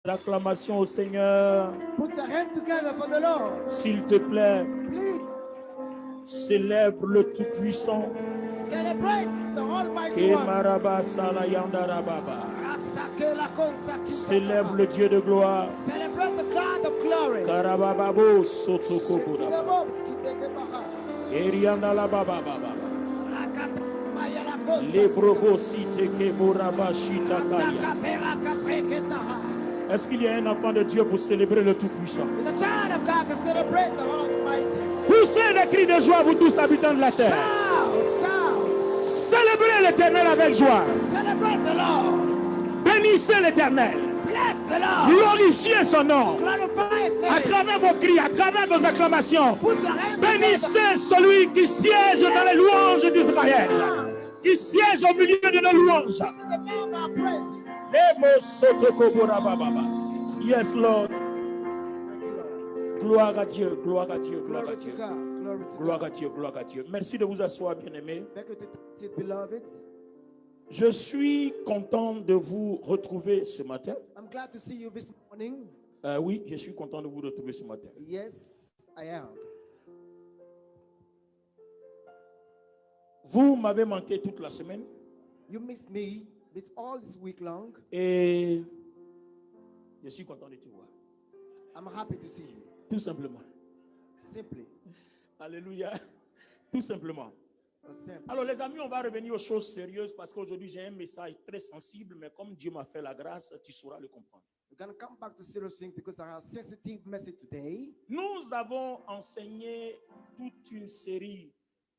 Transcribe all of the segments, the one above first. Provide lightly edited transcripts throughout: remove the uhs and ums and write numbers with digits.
Acclamations au Seigneur. Put your hand together for the Lord. S'il te plaît, Please célèbre le Tout-Puissant. celebrate the Almighty Ke One. maraba sala yandara baba. Célèbre le Dieu de gloire. Celebrate the God of glory. Karabababo sotokobura. Erianda la baba baba. Lebrobo site ke borabashita kaya. Est-ce qu'il y a un enfant de Dieu pour célébrer le Tout-Puissant? The child of God can celebrate the Almighty. Poussez des cris de joie, vous tous habitants de la terre. Shout, shout. Célébrez l'Éternel avec joie. Celebrate the Lord. Bénissez l'Éternel. Bless the Lord. Glorifiez son nom. Glorify His À name. travers vos cris, à travers vos acclamations. Put your hand Bénissez celui qui siège dans les louanges d'Israël. Qui siège au milieu de nos louanges. together. The name of praises. Yes, Lord. Thank you, Lord. Gloire à Dieu, gloire à Dieu, gloire à Glory to Dieu. God. Glory to Gloire God. à Dieu, gloire à Dieu. Merci de vous asseoir, bien-aimés. Thank you to sit, beloved. Je suis content de vous retrouver ce matin. I'm glad to see you this morning. Oui, je suis content de vous retrouver ce matin. Yes, I am. Vous m'avez manqué toute la semaine You missed me all this week long. et je suis content de te voir. I'm happy to see you. Tout simplement. Simply. Alléluia. Tout simplement. Simple. Alors les amis, on va revenir aux choses sérieuses parce qu'aujourd'hui j'ai un message très sensible, mais comme Dieu m'a fait la grâce, tu sauras le comprendre. We're going to come back to serious things because I have a sensitive message today. Nous avons enseigné toute une série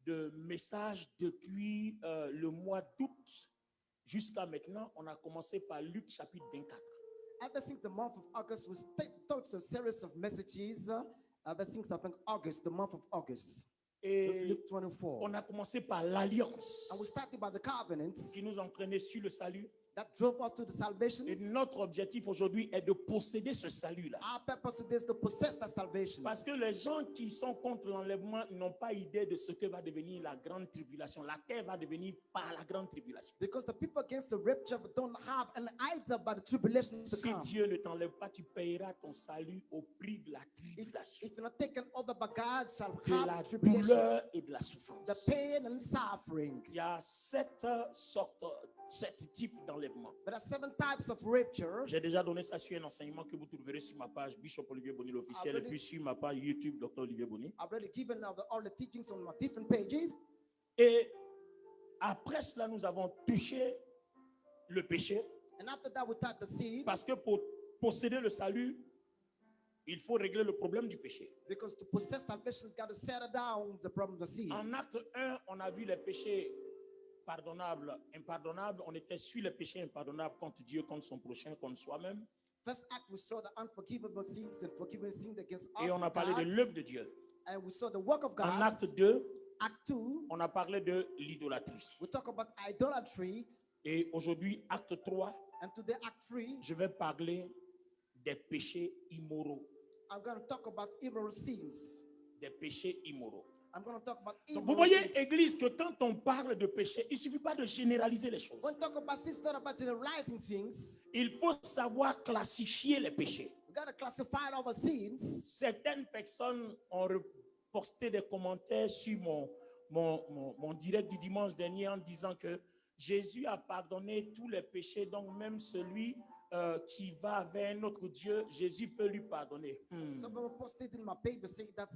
de messages depuis le mois d'août jusqu'à maintenant. On a commencé par Luc chapitre 24. Ever since the month of August, we taught a series of messages. Ever since I think August, the month of August. With Et Luke 24. on a commencé par l'alliance And we started by the covenants qui nous entraînait sur le salut. that drove us to the salvation. Et notre objectif aujourd'hui est de posséder ce salut-là. Our purpose today is to possess that salvation. Parce que les gens qui sont contre l'enlèvement n'ont pas idée de ce que va devenir la grande tribulation. La terre va devenir par la grande tribulation. Because the people against the rapture don't have an idea about the tribulation to Si come. Dieu ne t'enlève pas, tu payeras ton salut au prix de la tribulation, If you're not taken over by God, shall de la have tribulations, douleur et de la souffrance. the pain and suffering. Il y a sept types d'enlèvement. There are 7 types of rapture. J'ai déjà donné ça sur un enseignement que vous trouverez sur ma page Bishop Olivier Boni l'officiel et puis sur ma page YouTube Dr Olivier Boni. I've already given out all the teachings on my different pages. Et après cela, nous avons touché le péché And after that, we taught the seed. parce que pour posséder le salut, il faut régler le problème du péché. Because to possess salvation, you got to settle down the problem of the seed. En acte 1, on a vu les péchés pardonnables, impardonnables. On était sur les péchés impardonnables contre Dieu, contre son prochain, contre soi-même. First act, we saw the unforgivable sins and forgiving sins against us. Et on a and parlé de God. l'œuvre de Dieu. And we saw the work of God. En acte 2, Act 2, on a parlé de l'idolâtrie. we talk about idolatry. Et aujourd'hui, acte 3, And today, Act 3, je vais parler des péchés immoraux. I'm going to talk about immoral sins. Des péchés immoraux. I'm going to talk about Donc, vous immoral voyez, sins. Église, que quand on parle de péché, il ne suffit pas de généraliser les choses. When we talk about sins, it's not about generalizing things. Il faut savoir classifier les péchés. We got to classify our sins. Certaines personnes ont posté des commentaires sur mon direct du dimanche dernier en disant que Jésus a pardonné tous les péchés, donc même celui qui va vers un autre Dieu, Jésus peut lui pardonner. Someone posted in my paper saying that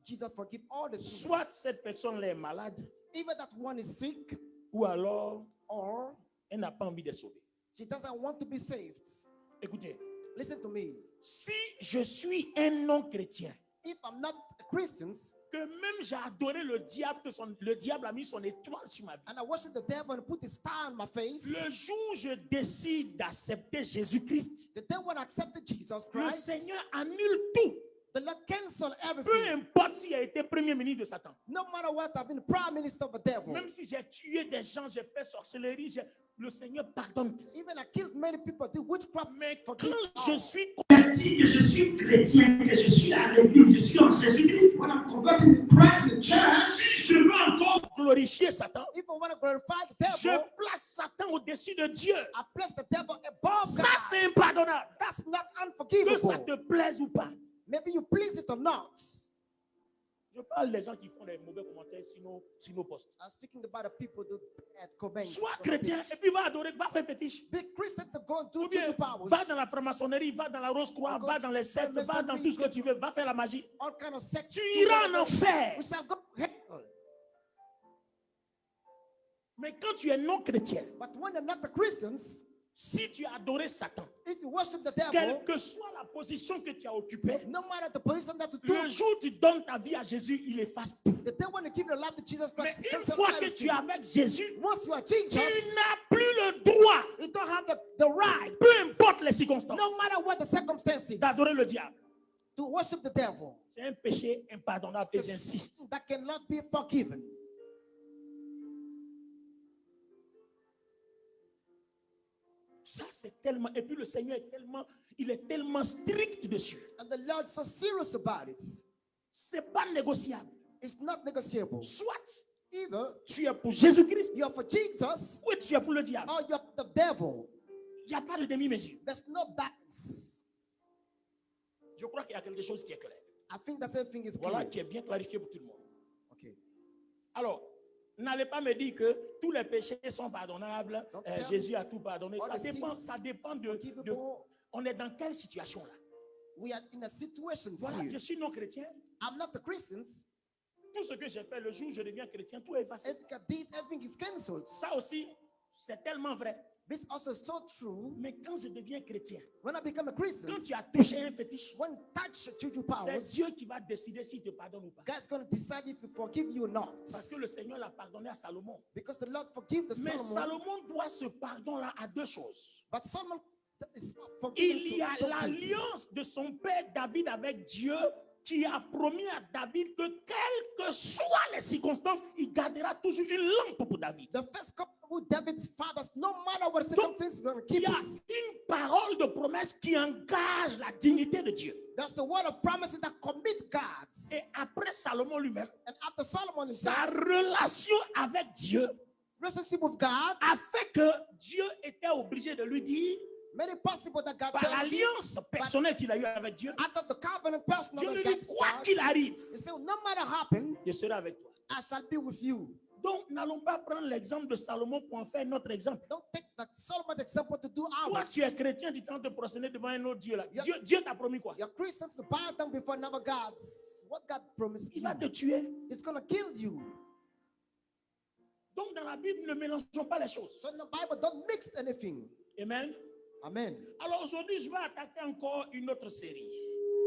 Jesus forgive all the sins. Soit cette personne est malade, Either that one is sick ou alors or elle n'a pas envie d'être sauvée. she doesn't want to be saved. Écoutez, Listen to me. si je suis un non-chrétien, If I'm not a Christian que même j'ai adoré le diable, le diable a mis son étoile sur ma vie. and I worship the devil and put his star on my face, Le jour où je décide d'accepter Jésus-Christ, the day when I accepted Jesus le Christ, Seigneur annule tout. the Lord cancel Peu everything. importe s'il a été premier ministre de Satan. No matter what, I've been the prime minister of the devil. Même si j'ai tué des gens, j'ai fait sorcellerie, le Seigneur pardonne. Even I killed many people, did witchcraft. Mais quand Forgive je all. suis converti, que je suis chrétien, que je suis à l'église, je suis en Jésus-Christ, When I'm converted in Christ in the church, si je veux encore glorifier Satan, if I want to glorify the je devil, place Satan au-dessus de Dieu. I place the devil above Ça, God. c'est impardonnable. That's not Que ça unforgivable. te plaise ou pas. Maybe you please it or not. Je parle des gens qui font des mauvais commentaires sur nos posts. I'm speaking about the people who at comments. Sois chrétien et puis va adorer, va faire fétiche. Be Christian to go and do Ou bien, juju powers. va dans la franc-maçonnerie, va dans la Rose-Croix, va dans les sectes, va dans tout ce que tu veux, va faire la magie. All kind of sex. Tu iras en enfer. We shall go to hell. Mais quand tu es non chrétien, But when they're not the Christians, si tu as adoré Satan, if you worship the devil, quelle que soit la position que tu as occupée, no matter the position that you le took, jour où tu donnes ta vie à Jésus, il efface tout. the day when you give your life to Jesus Mais Christ, une cancel fois que everything. tu es avec Jésus, Once you are tu Jesus, n'as plus le droit, you don't have the right, peu importe les circonstances, no matter what the circumstances, d'adorer le diable. to worship the devil. C'est un péché impardonnable et j'insiste. That cannot be forgiven. Ça, c'est tellement. Et puis le Seigneur il est tellement strict dessus. And the Lord's so serious about it. C'est pas négociable. It's not negotiable. Soit Either tu es pour Jésus-Christ, you're for Jesus ou tu es pour le diable. or you're for the devil. Il n'y a pas de demi-mesure. There's no balance. Je crois qu'il y a quelque chose qui est clair. I think that everything is Voilà, clear. qui est bien clarifié pour tout le monde. Okay. Alors, n'allez pas me dire que tous les péchés sont pardonnables. Donc, Jésus a tout pardonné. all Ça the dépend, sins ça dépend de. forgivable. On est dans quelle situation là? We are in a situation Voilà, here. je suis non chrétien. I'm not the Christians. Tout ce que j'ai fait le jour où je deviens chrétien, tout est effacé. Everything I did, everything is cancelled. Ça aussi, c'est tellement vrai. This also is so true. Mais quand je deviens chrétien, When I become a Christian, quand tu as touché un fétiche, when touch juju c'est powers, Dieu qui va décider s'il te pardonne ou pas. God's going to decide if he forgive you or not. Parce que le Seigneur l'a pardonné à Salomon. Because the Lord forgive the Mais Solomon. Salomon doit ce pardon-là à deux choses. But Solomon is forgiven Il y a to two things. l'alliance de son père David avec Dieu qui a promis à David que quelles que soient les circonstances, il gardera toujours une lampe pour David. The first couple with David's fathers, no matter what the Donc, circumstances, going to Il keep y a it. une parole de promesse qui engage la dignité de Dieu. That's the word of promises that commit God. Et après Salomon lui-même, And after Solomon sa himself, relation avec Dieu relationship with God, a fait que Dieu était obligé de lui dire, made it possible that God par told him, l'alliance personnelle qu'il a eue avec Dieu, out of the covenant personal Dieu that lui God dit, quoi God, qu'il arrive, he said, no matter happen, je serai avec toi. I shall be with you. Donc, n'allons pas prendre l'exemple de Salomon pour en faire notre exemple. Don't take the Solomon example to do Toi, ours. tu es chrétien, tu tentes de procéder devant un autre Dieu là. Yeah. Dieu t'a promis quoi? You're Christians to bow down before another gods. What God promised Il you, va te tuer. it's going to kill you. Donc, dans la Bible, ne mélangeons pas les choses. So in the Bible, don't mix anything. Amen. Amen. Alors aujourd'hui, je vais attaquer encore une autre série.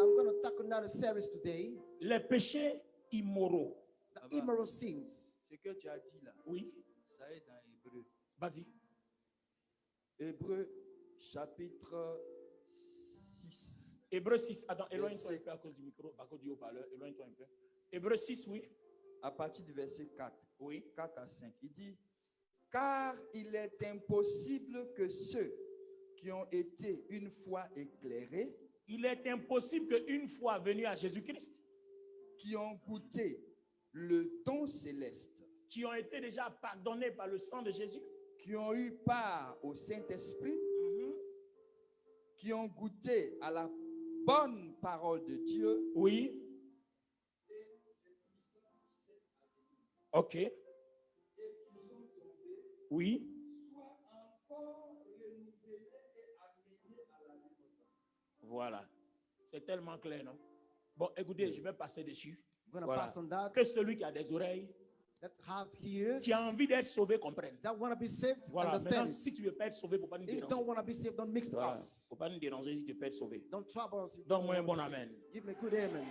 I'm going to tackle another series today. Les péchés immoraux. The immoral sins. Ce que tu as dit là, Oui, ça est dans Hébreu. vas-y. Hébreu chapitre 6. Hébreu 6. Attends, éloigne-toi un Verset- peu à cause du micro, à cause du haut-parleur. Éloigne-toi un peu. Hébreu 6, oui. À partir du verset 4. Oui. 4 à 5. Il dit, car il est impossible que ceux qui ont été une fois éclairés, Il est impossible qu'une fois venu à Jésus-Christ, qui ont goûté le don céleste, qui ont été déjà pardonnés par le sang de Jésus, qui ont eu part au Saint-Esprit, qui ont goûté à la bonne parole de Dieu, oui. Ok. Oui. soient encore renouvelés et amenés à la vie morale. Voilà. C'est tellement clair, non? Bon, écoutez, je vais passer dessus. I'm going to Voilà. pass on that. Que celui qui a des oreilles, That have ears, qui a envie d'être sauvé, comprenne. that want to be saved, Voilà. Maintenant, understand it. si tu veux pas être sauvé, il ne faut pas nous If you déranger. don't want to be saved, don't mix Voilà. us. Faut pas nous déranger si tu veux pas être sauvé. Don't trouble us. Donne-moi un bon amen. Give me a good amen.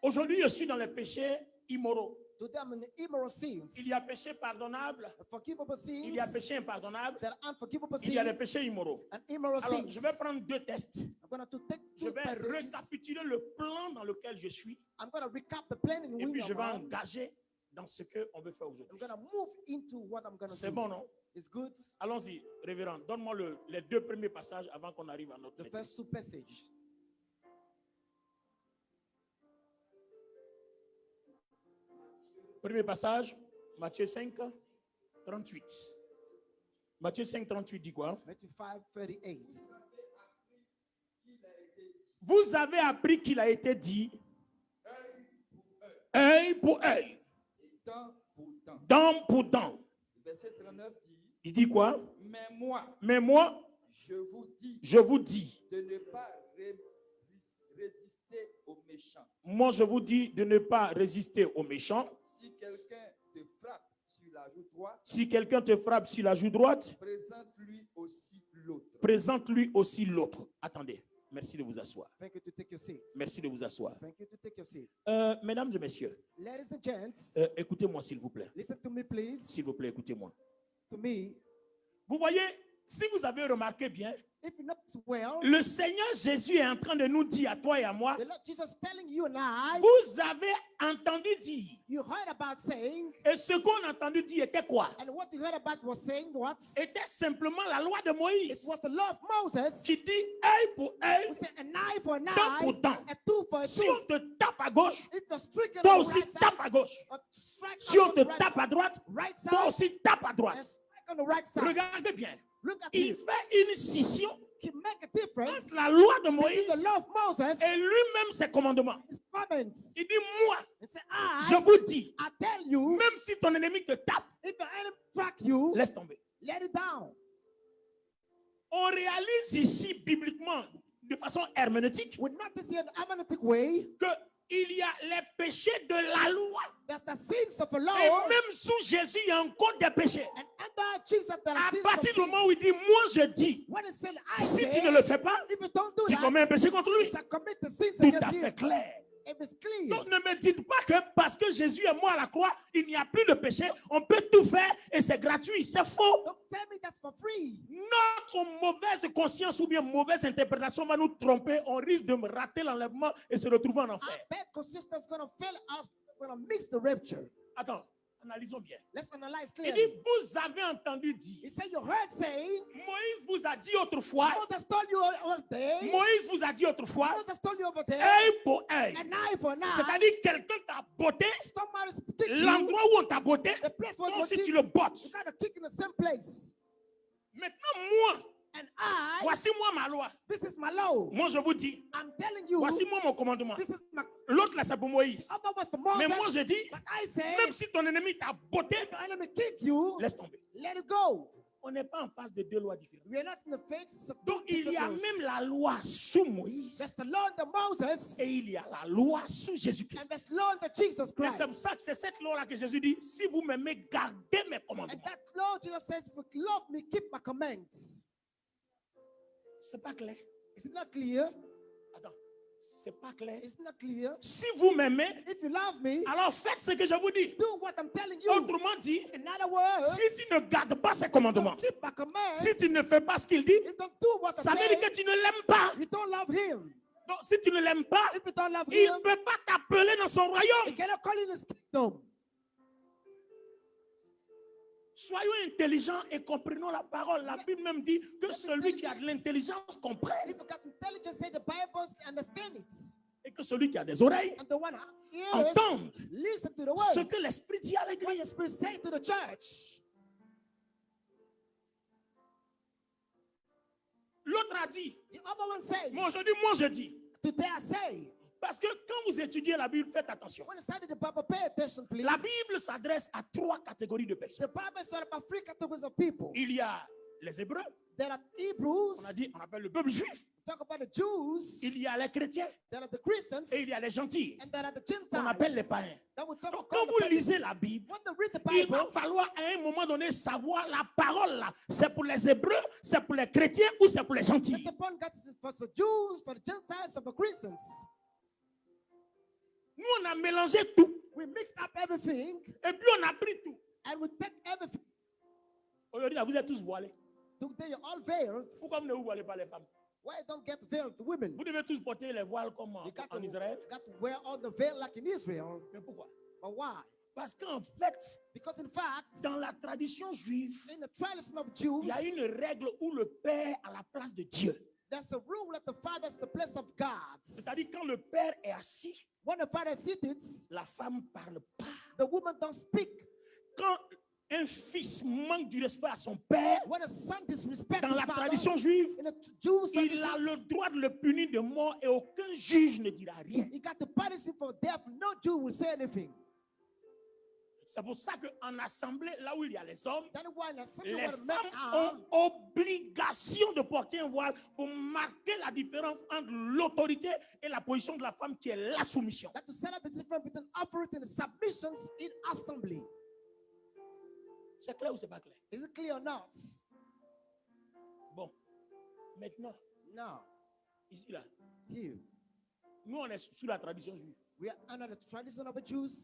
Aujourd'hui, je suis dans les péchés immoraux. Today I'm in the immoral sins. Il y a péché pardonnable, The forgivable sins. il y a péché impardonnable, There are unforgivable il y a les sins péchés immoraux. and immoral Alors, sins. je vais prendre deux tests. I'm going to take Je two vais passages. récapituler le plan dans lequel je suis I'm going to recap the plan in et puis which je vais I'm on. engager dans ce qu'on veut faire I'm aujourd'hui. going to move into what I'm going to C'est do. bon, non? It's good. Allons-y, révérend. Donne-moi les deux premiers passages avant qu'on arrive à notre The texte. first two passages. Premier passage, Matthieu 5, 38. Matthieu 5, 38 dit quoi? Matthew 5:38. Vous avez appris qu'il a été dit œil pour œil, Temps pour temps. dent pour dent. Verset 39 dit, Il dit quoi? mais moi, je vous dis, de ne pas résister aux méchants. moi je vous dis de ne pas résister aux méchants. Si quelqu'un te frappe sur la joue droite, Si quelqu'un te frappe sur la joue droite, présente-lui aussi l'autre. présente-lui aussi l'autre. Attendez, merci de vous asseoir. Thank you to take your seats. Merci de vous asseoir. Thank you to take your seats. Mesdames et messieurs, Ladies and gents, écoutez-moi s'il vous plaît. listen to me, please. S'il vous plaît, écoutez-moi. To me, Vous voyez, si vous avez remarqué bien, if you notice well, le Seigneur Jésus est en train de nous dire à toi et à moi, the Lord Jesus telling you and I, vous avez entendu dire. you heard about saying, Et ce qu'on a entendu dire était quoi? and what you heard about was saying what? Était simplement la loi de It Moïse was the law of Moses. qui dit œil pour œil, We said an eye for an dent eye, pour dent. a tooth for a Si tooth. on te tape à gauche, If you're stricken toi on the aussi right side, tape à gauche. or strike Si on on te the right tape side, à droite, right side, toi aussi tape à and droite. strike on the right side. Regardez bien. Look at Il this. fait une scission He make a difference entre la loi de between Moïse the law of Moses et lui-même ses commandements. his comments. Il dit, moi, And say, je vous dis, I tell you, même si ton ennemi te tape, if your enemy track you, laisse tomber. let it down. On réalise ici bibliquement, de façon herméneutique, We notice here in an hermeneutic way, qu'il y a les péchés de la loi. there's the sins of the law, Et même sous Jésus, il y a encore des péchés. and under Jesus there are À sins partir of du sin. moment où il dit, moi je dis, When he said, I si say, tu ne le fais pas, if you don't do tu that, commets un péché contre you lui. shall commit the sins Tout against à fait him. clair. It is clear. Donc ne me dites pas que parce que Jésus est mort à la croix, il n'y a plus de péché, on peut tout faire et c'est gratuit. C'est faux. Don't tell me that's for free. Notre mauvaise conscience ou bien mauvaise interprétation va nous tromper. On risque de rater l'enlèvement et se retrouver en Our enfer. bad consistence is going to fail us. We're going to mix the rapture. Attends, analysons bien. Let's analyze Il dit, clearly. vous avez entendu dire, He said, you heard saying, Moïse vous a dit autrefois, Moses told you over there, Moïse vous a dit autrefois, Moses told you over there, œil pour œil. an eye for an eye. C'est-à-dire quelqu'un t'a botté, Somebody's kick you, l'endroit où on t'a botté, the place where toi you aussi kick, tu le bottes. you got to kick in the same place. Maintenant, moi, And I, voici moi ma loi. this is my law. Moi, je vous dis, I'm telling you, voici moi mon commandement. this is my L'autre là, c'est pour Moïse. other was for Moses. Mais moi, je dis, But I say, même si ton ennemi t'a botté, if your enemy kick you, laisse tomber. let it go. On n'est pas en face de deux lois différentes. We are not in the face of Donc, two il y a different laws. même la loi sous Moïse There's the law under Moses, et il y a la loi sous and Jésus-Christ. there's law under Jesus Et Christ. c'est pour ça que c'est cette loi-là que Jésus dit, si vous m'aimez, gardez mes And commandements. that law, Jesus says, if you love me, keep my commands. C'est pas clair. Is it not clear? Attends, c'est pas clair. It's not clear. Si vous m'aimez, If you love me, alors faites ce que je vous dis. do what I'm telling you. Autrement dit, In other words, si tu ne gardes pas ses you commandements, don't keep my commands. si tu ne fais pas ce qu'il dit, You don't do what I ça veut say. dire que tu ne l'aimes pas. You don't love him. Donc, si tu ne l'aimes pas, If you don't love il him, ne peut pas t'appeler dans son he royaume. cannot call you in his kingdom. Soyons intelligents et comprenons la parole. La Bible même dit que celui qui a de l'intelligence comprenne If you got intelligence, say the Bible, understand it. et que celui qui a des oreilles And the one who hears, entende listen to the ce word. que l'Esprit dit à What l'église. the Spirit say to the church. L'autre a dit, The other one says, moi je dis. today I say. Parce que quand vous étudiez la Bible, faites attention. When you study the Bible, pay attention, please. La Bible s'adresse à trois catégories de personnes. The Bible is all about three categories of people. Il y a les Hébreux, There are Hebrews, on a dit, on appelle le peuple juif. talk about the Jews, Il y a les chrétiens there are the Christians, et il y a les gentils. and there are the On appelle les Gentiles. païens. That we talk Donc about quand the vous pagans. lisez la Bible, When you read the il Bible, va falloir à un moment donné savoir la parole là. C'est pour les Hébreux, c'est pour les chrétiens ou c'est pour les at gentils. the point God is for the Jews, for the Gentiles, and for Christians. Nous on a mélangé tout We mixed up everything et puis on a pris tout. and we take everything. Aujourd'hui là, vous êtes tous voilés. Today you're all veiled. Pourquoi vous ne vous voilez pas les femmes? Why you don't get veiled, women? Vous devez tous porter les voiles comme You got en Israël. got to wear all the veil like in Israel. Mais pourquoi? But why? Parce qu'en fait, Because in fact, dans la tradition juive, in the tradition of il Jews, y a une règle où le père a la place de Dieu. there's a rule that the father is the place of God. C'est-à-dire quand le père est assis, When the father is seated, la femme parle pas. the woman don't speak. Quand un fils manque du respect à son père, When a son disrespects dans his la father, tradition juive, in the Jews' il a traditions, le droit de le punir de mort et aucun juge ne dira rien. he got to punish him for death. No Jew will say anything. C'est pour ça qu'en assemblée, là où il y a les hommes, That's why in assembly les where the men femmes are, ont obligation de porter un voile pour marquer la différence entre l'autorité et la position de la femme qui est la soumission. that to set up the difference between authority and submissions in assembly. C'est clair ou c'est pas clair? Is it clear or not? Bon, maintenant, Now, ici là, here, nous on est sous la tradition juive. we are under the tradition of the Jews.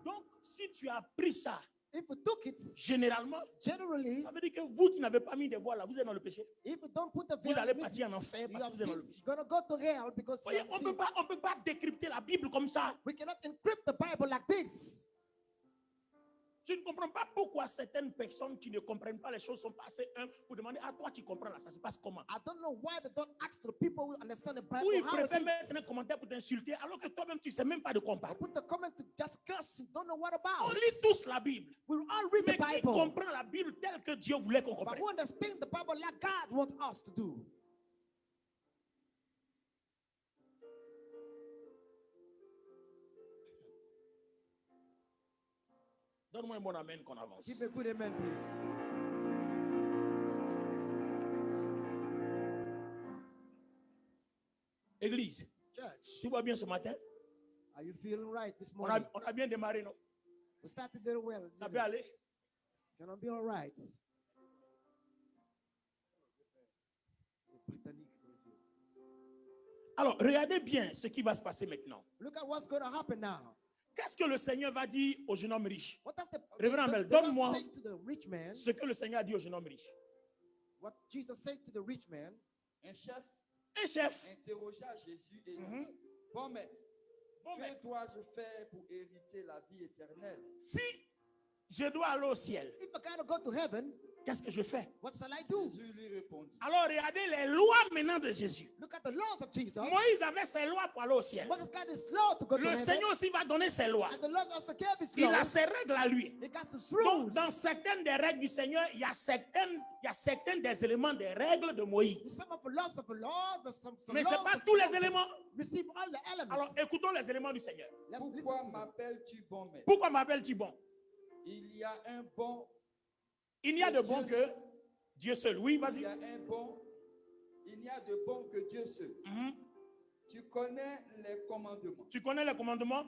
Donc, si tu as pris ça, If we took it, généralement, generally, ça veut dire que vous qui n'avez pas mis de voile là, vous êtes dans le péché. if we don't put the Vous veil, allez this- partir en enfer you parce que have vous êtes dans le sins. péché. You're gonna go to hell because you Voyez, have on sins. ne peut pas décrypter la Bible comme ça. We cannot encrypt the Bible like this. Tu ne comprends pas pourquoi certaines personnes qui ne comprennent pas les choses sont passées pour demander à toi qui comprends là, ça se passe comment. I don't know why they don't ask the people who understand the Bible Ou ils how it préfèrent mettre un is. commentaire pour t'insulter alors que toi-même tu ne sais même pas de quoi on parle. Put the comment to just curse you. Don't know what On about. lit tous la Bible. We all read Mais the qui Bible. comprend la Bible telle que Dieu voulait qu'on But comprenne? who understand the Bible like God wants us to do? Donne-moi un bon amen qu'on avance. Give me a good amen, please. Église, Church, tout va bien ce matin? are you feeling right this On morning? a bien démarré, non? We started very well. Ça didn't peut it? aller? It's gonna be all right. Alors, regardez bien ce qui va se passer maintenant. Look at what's going to happen now. Qu'est-ce que le Seigneur va dire au jeune homme riche? What does the Révérend Abel, the Lord donne-moi say to the rich man? ce que le Seigneur a dit au jeune homme riche. What Jesus said to the rich man? Un chef Un chef, interrogea Jésus et lui Mhm. dit, bon maître, bon, mais que dois-je faire pour hériter la vie éternelle? si je dois aller au ciel, If I gotta go to heaven, qu'est-ce que je fais? what shall I do? Jésus lui répondit, Alors, regardez les lois maintenant de Jésus. Look at the laws of Jesus. Moïse avait ses lois pour aller au ciel. Moses got his law to go to Le heaven. Seigneur aussi va donner ses lois. And the Lord also gave his Il a laws. ses règles à lui. He got his Donc, rules. dans certaines des règles du Seigneur, il y a certains des éléments des règles de Moïse. Some of the laws of the Lord, but some Mais ce n'est laws pas of tous les Moses éléments. receive all the elements. Alors, écoutons les éléments du Seigneur. Let's listen pourquoi to them. m'appelles-tu bon maître? Pourquoi m'appelles-tu bon? Il y a un bon, Il n'y a de bon que Dieu seul. Oui, il y vas-y. a un bon, il n'y a de bon que Dieu seul. Mhm. Tu connais les commandements. Tu connais les commandements?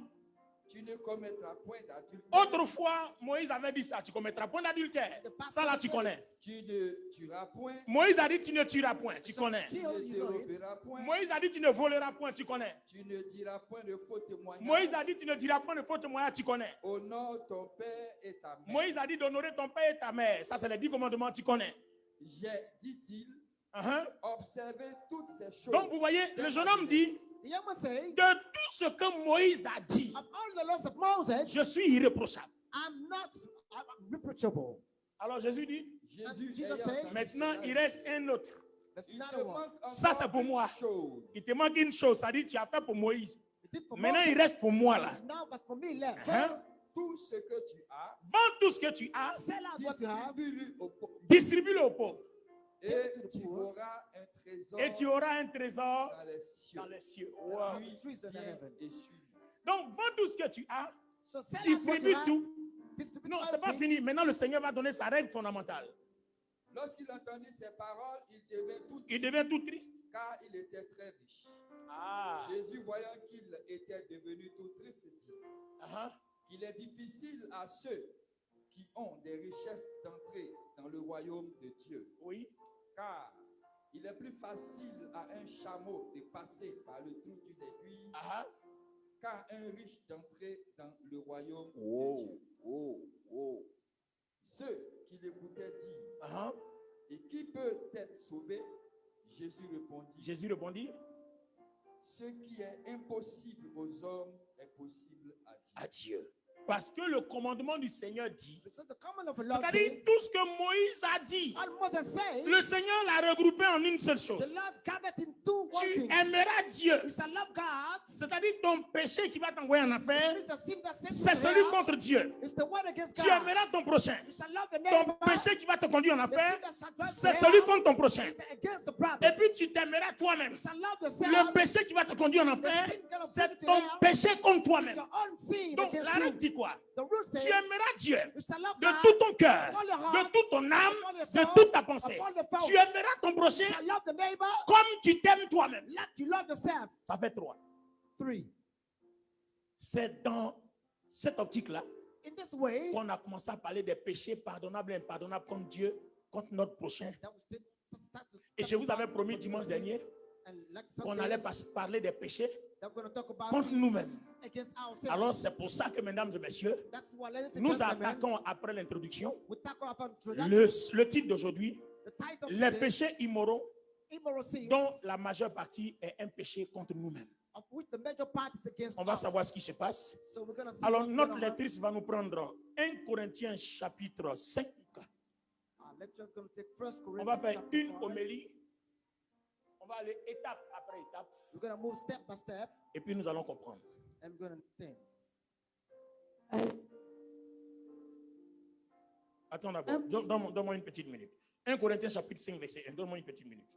Tu ne commettras point d'adultère. Autrefois, Moïse avait dit ça. Tu commettras point d'adultère. Ça, là, tu connais. Tu ne tueras point. Moïse a dit tu ne tueras point. Tu connais. Tu Kill, ne you know it. déroberas point. Moïse a dit tu ne voleras point. Tu connais. Tu ne diras point de faux témoignages. Moïse a dit tu ne diras point de faux témoignages. Tu connais. Honore ton père et ta mère. Moïse a dit d'honorer ton père et ta mère. Ça, c'est les 10 commandements. Tu connais. J'ai, dit-il, Uh-huh. observé toutes ces choses. Donc, vous voyez, le jeune homme dit The young man says, de tout ce que Moïse a dit, of all the laws of Moses, je suis irréprochable. I'm reproachable. Alors, Jésus dit Jésus Jesus ayant said, entendu maintenant, cela, il reste un autre. There's il te another one. manque Ça, encore c'est pour une moi. chose. Il te manque une chose, ça dit tu as fait pour Moïse. You did for Maintenant, Moses, il reste pour moi là. now but for me left. Hein? Tout ce que tu as, Vends tout ce que tu as, Sell out what you have, distribue-le aux pauvres. distribue-le aux pauvres. Et to the tu poor. auras un trésor Et tu auras un trésor dans les cieux. dans les cieux. Wow. Puis Trees in viens heaven. et suis-moi. Donc, vends tout ce que tu as, So sell out what you distribue have, tout. distribute Non, c'est pas everything. fini. Maintenant, le Seigneur va donner sa règle fondamentale. Lorsqu'il entendit ces paroles, il devint tout Il triste, devient tout triste. car il était très riche. Ah. Jésus, voyant qu'il était devenu tout triste, dit Uh-huh. qu'il est difficile à ceux qui ont des richesses d'entrer dans le royaume de Dieu. Oui. Car il est plus facile à un chameau de passer par le trou d'une aiguille Ah. qu'à un riche d'entrer dans le royaume de Dieu. Ceux qui l'écoutaient dirent, Ah. et qui peut être sauvé? Jésus répondit, Jésus répondit ce qui est impossible aux hommes est possible à Dieu. à Dieu. Parce que le commandement du Seigneur dit, Because the command of the Lord c'est-à-dire says, tout ce que Moïse a dit, all Moses says, le Seigneur l'a regroupé en une seule chose. the Lord gathered into one Tu thing. aimeras Dieu. You shall love God. C'est-à-dire ton péché qui va t'envoyer en affaire, It's the sin that sends c'est you to celui hell. contre Dieu. It's the one against Tu God. aimeras ton prochain. You shall love the Ton neighbor. péché qui va te conduire en The affaire, sin that shall drive c'est to celui hell contre ton prochain. is against the Et brother. puis tu t'aimeras toi-même. You shall love yourself. Le péché qui va te conduire en enfer, c'est ton péché contre It's toi-même. your own sin Donc against la you. règle dit quoi? The rule Tu says, aimeras Dieu you shall love de God tout ton cœur, with all your de heart, toute ton âme, with all your de soul, toute ta pensée. with all your thoughts. Tu aimeras ton You prochain shall love the neighbor comme tu t'aimes toi-même. like you love yourself. Ça fait 3. 3. C'est dans cette optique-là In this way, qu'on a commencé à parler des péchés pardonnables et impardonnables contre Dieu, contre notre prochain. that we start to Et talk je vous avais about promis forgiveness. dimanche dernier And like qu'on Sunday, allait parler des péchés that we're going to talk about contre sin nous-mêmes. against ourselves. Alors c'est pour ça que, mesdames et messieurs, That's why, ladies and nous gentlemen, attaquons après l'introduction we talk about introduction, le titre d'aujourd'hui, the title of les today, péchés immoraux, immoral sins, dont la majeure partie est un péché contre nous-mêmes. of which the major part is against On va us. savoir ce qui se passe. So we're going to see Alors what's notre going on. lectrice va nous prendre 1 Corinthiens chapitre 5. Our lecture is going to take 1 On va Corinthians faire chapter une 5. homélie. On va aller étape après étape. We're going to move step by step Et puis nous allons comprendre. and we're going to understand. Attends d'abord. Donne-moi une petite minute. 1 Corinthiens chapitre 5 verset 1. Donne-moi une petite minute.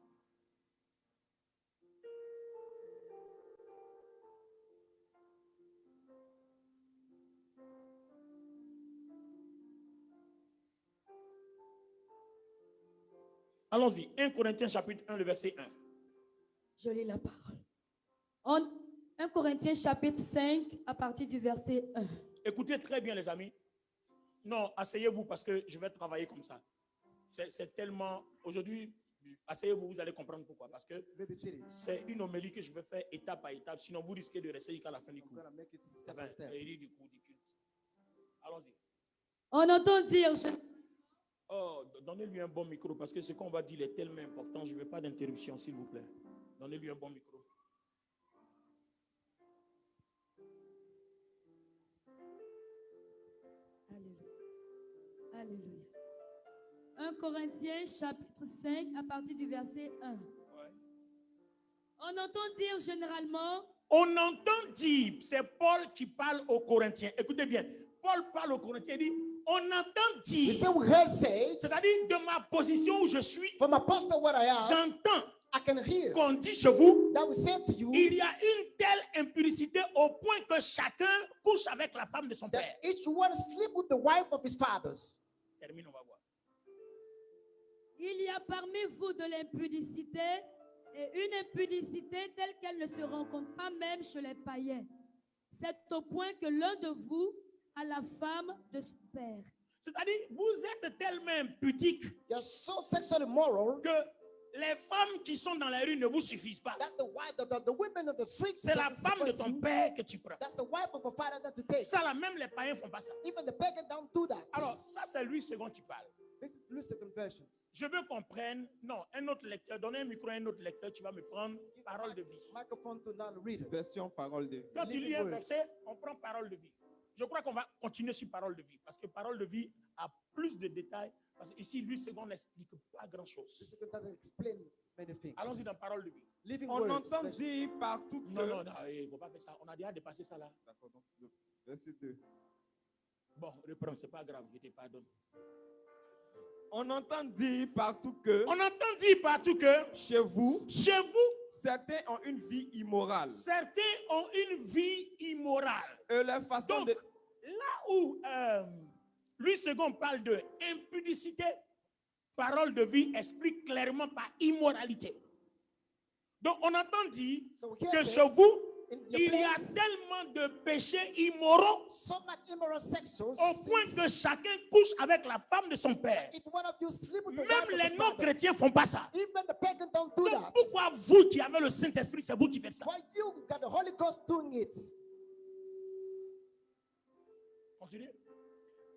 Allons-y. 1 Corinthiens chapitre 1, le verset 1. Je lis la parole. En 1 Corinthiens chapitre 5, à partir du verset 1. Écoutez très bien, les amis. Non, asseyez-vous parce que je vais travailler comme ça. C'est tellement... Aujourd'hui, asseyez-vous, vous allez comprendre pourquoi. Parce que Baby city. c'est une homélie que je vais faire étape par étape. Sinon, vous risquez de rester jusqu'à la fin du I'm cours. going to make it step Enfin, by step. du cours du culte. Allons-y. On entend dire, Oh, donnez-lui un bon micro parce que ce qu'on va dire est tellement important. Je ne veux pas d'interruption, s'il vous plaît. Donnez-lui un bon micro. Alléluia. Alléluia. 1 Corinthiens chapitre 5, à partir du verset 1. Ouais. On entend dire généralement, On entend dire, c'est Paul qui parle aux Corinthiens. Écoutez bien, Paul parle aux Corinthiens, il dit, on entend We dire, say we heard say, c'est-à-dire de ma position où je suis, from a pastor where I am, j'entends I can hear qu'on dit chez vous, that we say to you il y a une telle impurité au point que chacun couche avec la femme de son that père. each one sleep with the wife of his fathers. Termine, on va voir. il y a parmi vous de l'impudicité et une impudicité telle qu'elle ne se rencontre pas même chez les païens. C'est au point que l'un de vous a la femme de son père. C'est-à-dire, vous êtes tellement impudique You're so sexually immoral que les femmes qui sont dans la rue ne vous suffisent pas. that the wife, the women of the streets, C'est la doesn't femme de suffice ton you. père que tu prends. That's the wife of a father that you take. Ça là, même les païens font pas ça. Even the pagan don't do that. Alors, ça c'est lui second qui parle. This is loose to conversions. Je veux qu'on prenne, non, un autre lecteur, donnez un micro à un autre lecteur, tu vas me prendre parole de vie. Microphone to non-reader. Version parole de vie. Quand tu Living lis un word. verset, on prend parole de vie. Je crois qu'on va continuer sur parole de vie, parce que parole de vie a plus de détails, parce qu'ici, lui second n'explique pas grand-chose. This doesn't explain many things. Allons-y dans parole de vie. Living On words, entend especially. dire partout que... Non, il ne faut pas faire ça. On a déjà dépassé ça là. D'accord, donc le verset 2. Bon, reprends, c'est pas grave, je te pardonne. On entend dire partout que On entend dire partout que chez vous, certains ont une vie immorale. certains ont une vie immorale. Et leur façon Donc, de... là où lui second parle de impudicité, parole de vie explique clairement par immoralité. Donc, on entend dire So que here chez says, vous, in your il y a place, tellement de péchés immoraux so much immoral sexual au point sins, que chacun couche avec la femme de son père. each one of you sleep with the wife Même of les his father. non-chrétiens ne font pas ça. Even the pagan don't do Donc, that. pourquoi vous qui avez le Saint-Esprit, c'est vous qui faites ça? Why you got the Holy Ghost doing it? Continuez.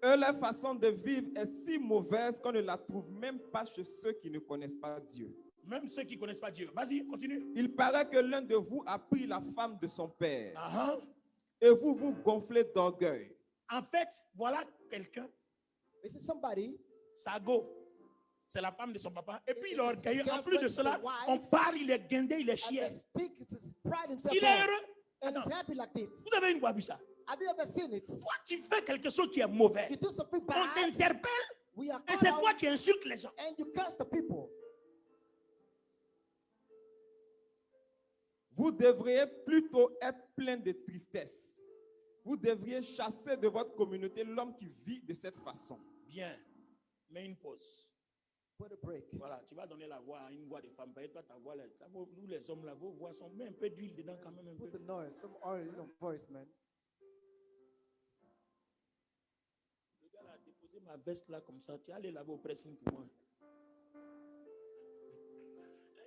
Et leur façon de vivre est si mauvaise qu'on ne la trouve même pas chez ceux qui ne connaissent pas Dieu. Même ceux qui ne connaissent pas Dieu. Vas-y, continue. Il paraît que l'un de vous a pris la femme de son père. Ah, Et vous vous gonflez d'orgueil. En fait, voilà quelqu'un, This is somebody. Sago, c'est la femme de son papa. Et puis il est It's orgueilleux. En girlfriend, plus de it's cela, the wife. on parle, il est guindé, il est And chier. they speak, it's pride himself. Il est on. heureux. And he's Attends, happy like this. vous avez une fois vu ça? Have you ever seen it? Toi, tu fais quelque chose qui est mauvais. You do something On bad, t'interpelle we are et called c'est out, toi qui insultes les gens. and you curse the people. Vous devriez plutôt être plein de tristesse. Vous devriez chasser de votre communauté l'homme qui vit de cette façon. Bien, mets une pause. Put a break. Voilà, tu vas donner la voix à une voix de femme. Et toi, ta voix, là, nous les hommes, là, vos voix sont, mets un peu d'huile dedans quand même. Un Put peu. the noise, some oil in your voice, man. Le gars là a déposé ma veste là comme ça. Tu es allé laver au pressing pour moi.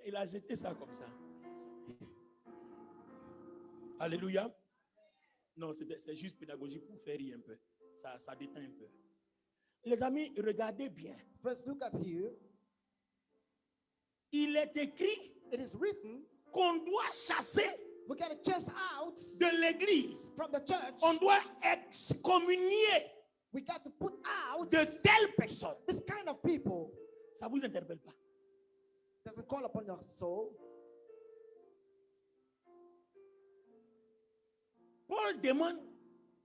Il a jeté ça comme ça. Alléluia. Non, c'est juste pédagogique pour faire rire un peu. Ça détend un peu. Les amis, regardez bien. First, look at here. Il est écrit It is written, qu'on doit chasser we got to chase out de l'église. from the church. On doit excommunier We got to put out de telles personnes. this kind of people. Ça vous interpelle pas? Doesn't call upon your soul. Paul demande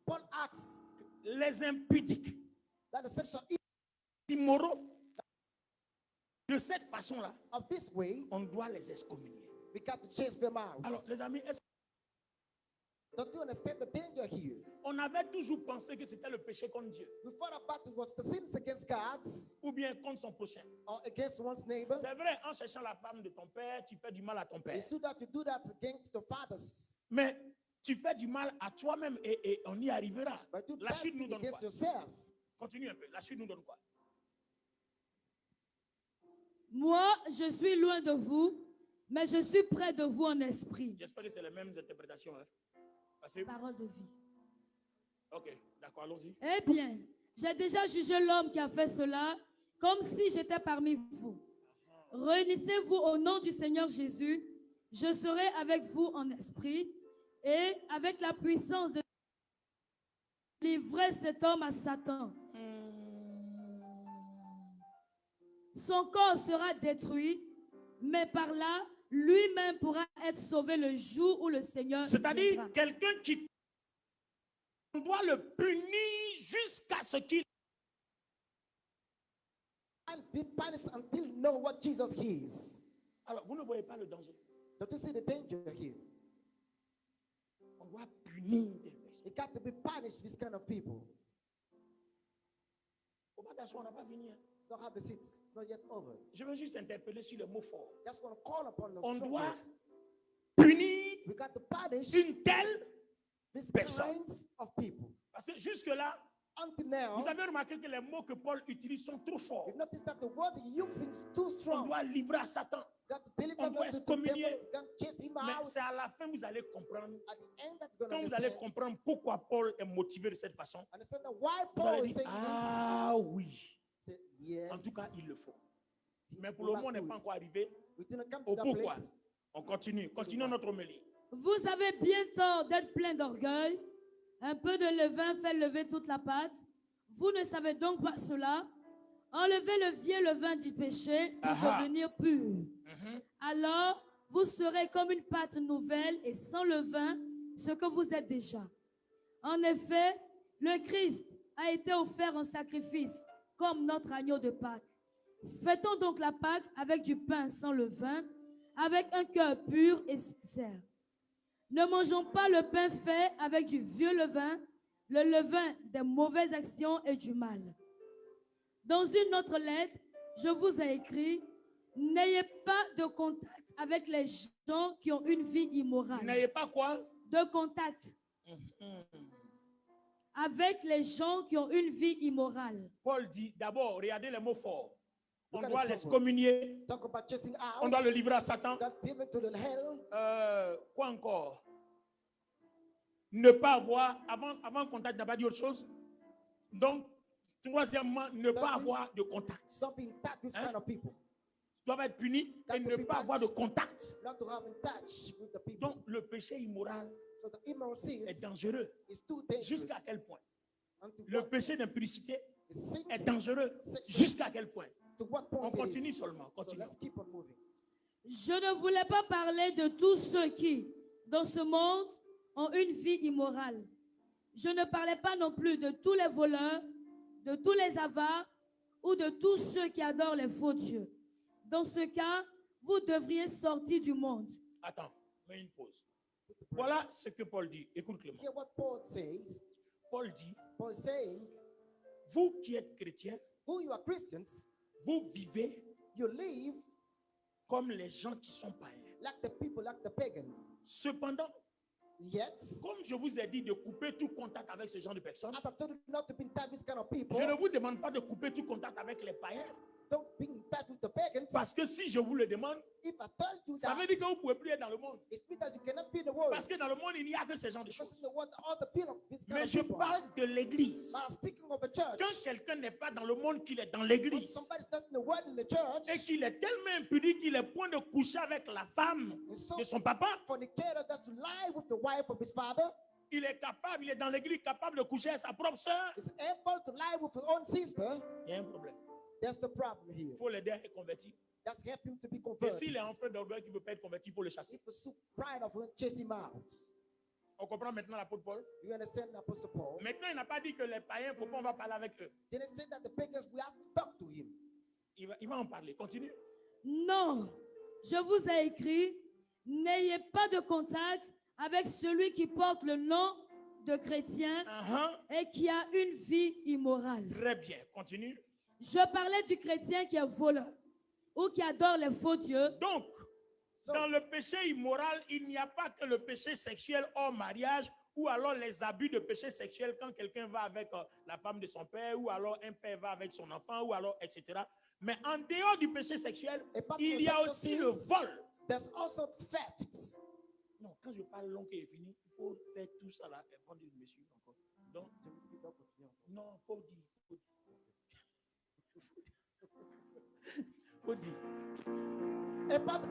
Paul asks les impudiques, that the sexual immoraux. De cette façon-là, of this way, on doit les excommunier. we got to chase them out. Alors, les amis, Don't you understand the danger here? on avait toujours pensé que c'était le péché contre Dieu We thought about it was the sins against God ou bien contre son prochain. or against one's neighbor. C'est vrai, en cherchant la femme de ton père, tu fais du mal à ton père. It's true that you do that against the fathers, Mais tu fais du mal à toi-même et on y arrivera. but do La bad suite nous thing donne against quoi? yourself. Continue un peu. La suite nous donne quoi? Moi, je suis loin de vous, mais je suis près de vous en esprit. J'espère que c'est les mêmes interprétations. Hein? Parce que- Parole de vie. Ok, d'accord, allons-y. Eh bien, j'ai déjà jugé l'homme qui a fait cela comme si j'étais parmi vous. Réunissez-vous au nom du Seigneur Jésus. Je serai avec vous en esprit et avec la puissance de livrer cet homme à Satan. Son corps sera détruit, mais par là, lui-même pourra être sauvé le jour où le Seigneur C'est-à-dire viendra. quelqu'un qui on doit le punir jusqu'à ce qu'il And be punished until you know what Jesus is. Alors, vous ne voyez pas le danger. Don't you see the danger here? On doit punir des personnes. You got to be punished, this kind of people. Faut pas t'asseoir, on n'a pas fini. Hein. Don't have a seat. It's not yet over. Je veux juste interpeller sur le mot fort. Just want to call upon the On strong doit words. punir We got to punish une telle. these personne. kinds of people. Parce que jusque-là, Until now, vous avez remarqué que les mots que Paul utilise sont trop forts. you've noticed that the word he uses is too On strong. doit livrer à Satan. You got to deliver on them doit to the excommunier. devil. You got to chase him Mais out. c'est à la fin vous allez comprendre. At the end, that you're Quand going vous to allez understand. comprendre pourquoi Paul est motivé de cette façon, Understand that why vous Paul allez is dire, saying ah oui, this. Say, yes. en tout cas, il le faut. Mais pour we le must moment, on n'est do pas it. encore arrivé We didn't come au to that pourquoi. place. On continue. Continuons notre homélie. Vous avez bien tort d'être plein d'orgueil. Un peu de levain fait lever toute la pâte. Vous ne savez donc pas cela. Enlevez le vieux levain du péché pour Aha. devenir pur. Alors, vous serez comme une pâte nouvelle et sans levain, ce que vous êtes déjà. En effet, le Christ a été offert en sacrifice comme notre agneau de Pâques. Fêtons donc la Pâque avec du pain sans levain, avec un cœur pur et sincère. Ne mangeons pas le pain fait avec du vieux levain, le levain des mauvaises actions et du mal. Dans une autre lettre, je vous ai écrit, n'ayez pas de contact avec les gens qui ont une vie immorale. N'ayez pas quoi? De contact avec les gens qui ont une vie immorale. Paul dit d'abord, regardez les mots forts. On Look at doit the les strong words. communier. Talk about chasing out. On doit le livrer à Satan. God give it to the hell. Quoi encore? Ne pas avoir, avant contact, n'a pas dit autre chose. Donc, troisièmement, ne pas avoir de contact. Don't be in touch with Hein? kind of people. Ils doivent être punis et ne pas avoir de contact. Not to have in touch with the people. Donc, le péché immoral So the immoral sin est dangereux. is too dangerous. Jusqu'à quel point? And to le what, péché d'impudicité the sins, est dangereux. sexual, Jusqu'à quel point? to what point On it is. continue seulement. So Continue. let's keep on moving. Je ne voulais pas parler de tous ceux qui, dans ce monde, ont une vie immorale. Je ne parlais pas non plus de tous les voleurs, de tous les avares ou de tous ceux qui adorent les faux dieux. Dans ce cas, vous devriez sortir du monde. Attends, mets une pause. Voilà ce que Paul dit. Écoute Clément. Hear what Paul says. Paul dit, Paul is saying, vous qui êtes chrétiens, who you are Christians, vous vivez you live comme les gens qui sont païens. like the people, like the pagans. Cependant, Yet, comme je vous ai dit de couper tout contact avec ce genre de personnes, as I told you not to be in touch with this kind of people, je ne vous demande pas de couper tout contact avec les païens. don't be in touch with the pagans. Parce que si je vous le demande, If I told you ça that, veut dire que vous ne pouvez plus être dans le monde. it means that you cannot be in the world. Parce que dans le monde, il n'y a que ce genre de Because choses. in the world, all the people, this kind Mais of je people. parle de l'église. But speaking of a church, Quand quelqu'un n'est pas dans le monde, qu'il est dans when l'église, somebody's not in the world in the church, et qu'il est tellement impudique qu'il est point de coucher avec la femme and so de son papa, fornicator that's to lie with the wife of his father, il est capable, il est dans l'église, capable de coucher avec sa propre soeur. is able to lie with his own sister. Il y a un problème. That's the problem here. Il faut l'aider à être converti. That's help him to be Et converted. s'il est en train d'orgueil qui ne veut pas être converti, il faut le chasser. If the soup pride of him, chase him out. On comprend maintenant l'apôtre Paul. You understand, Apostle Paul? Maintenant, il n'a pas dit que les païens, il ne faut pas, on va parler avec eux. Then it said that the pagans, we have to talk to him. Il va en parler. Continue. Non, je vous ai écrit, n'ayez pas de contact avec celui qui porte le nom de chrétien et qui a une vie immorale. Très bien. Continue. Je parlais du chrétien qui est voleur ou qui adore les faux dieux. Donc, dans le péché immoral, il n'y a pas que le péché sexuel hors mariage ou alors les abus de péché sexuel quand quelqu'un va avec la femme de son père ou alors un père va avec son enfant ou alors etc. Mais en dehors du péché sexuel, Et pas il de y a sexual aussi sins. le vol. There's also theft. Non, quand je parle long et fini, il faut faire tout ça là et prendre une mesure encore. Donc, non, il faut dire. Faut dire.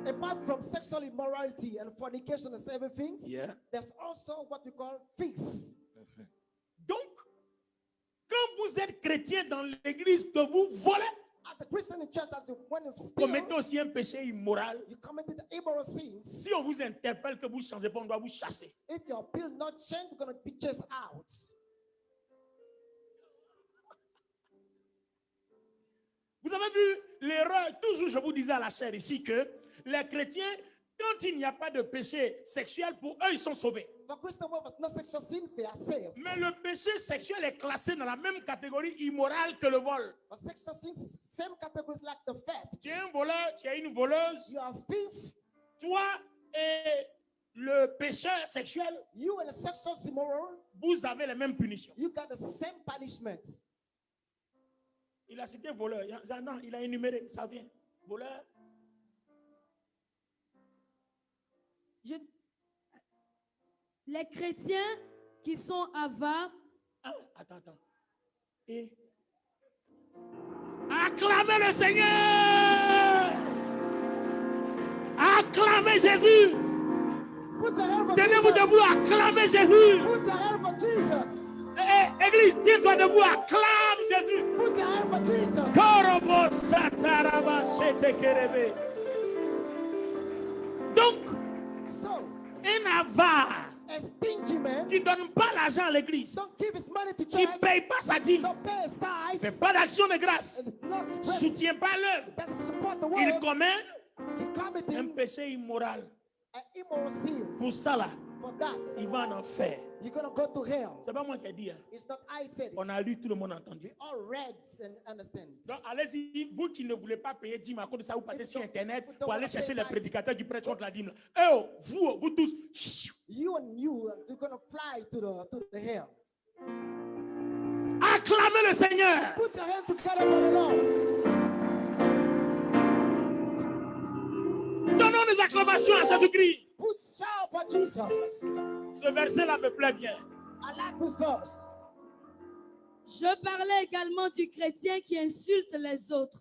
Apart from sexual immorality and fornication and everything things, Yeah. there's also what we call thief. Donc, quand vous êtes chrétien dans l'église, que vous volez, As the Christian in church, as you when you commettez steal, aussi un péché immoral. you committed immoral sins. Si on vous interpelle que vous ne changez pas, on doit vous chasser. If your bill not changed, you're gonna be chased out. Vous avez vu l'erreur, toujours je vous disais à la chair ici que les chrétiens, quand il n'y a pas de péché sexuel, pour eux, ils sont sauvés. For Christian was no sexual sins, they are saved. Mais le péché sexuel est classé dans la même catégorie immorale que le vol. But sexual sins, same categories like the theft. Tu es un voleur, tu es une voleuse, You are a thief. toi et le pécheur sexuel, You and a sexual immoral, vous avez les mêmes punitions. you got the same punishment. Il a cité voleur. Non, il a énuméré, ça vient. Voleur. Les chrétiens qui sont avares, Ah, attends. Et acclamez le Seigneur. Acclamez Jésus. Put your hand for Tenez-vous Jesus. debout, acclamez Jésus. Put your hand for Jesus. Église, tiens-toi debout, acclame Jésus. Put your hand for Jesus. Korobo sataraba shetekerebe. Donc, So, un avare a stingy man qui ne donne pas l'argent à l'église, don't give his money to qui church, ne paye pas sa dîme, don't pay his ne tithes, fait pas d'action de grâce, and it's not ne stressed, soutient pas l'œuvre, doesn't support the il word, commet he un committing péché immoral. an immoral Pour sin. ça, là, For that, il va en enfer. you're gonna go to hell. C'est pas moi qui ai dit. Hein. It's not I said it. On a lu, tout le monde a entendu. We all read and understand. Donc, allez-y, vous qui ne voulez pas payer dîme à cause de ça, vous partez sur Internet pour aller chercher les prédicateurs qui prêchent contre la dîme. Eh oh, vous tous, chut, You and you, you're gonna fly to the hell. acclamez le Seigneur. Put your hand together for the Lord. Donnons des acclamations à Jésus-Christ. Put shout for Jesus. Ce verset-là me plaît bien. I like this verse. je parlais également du chrétien qui insulte les autres.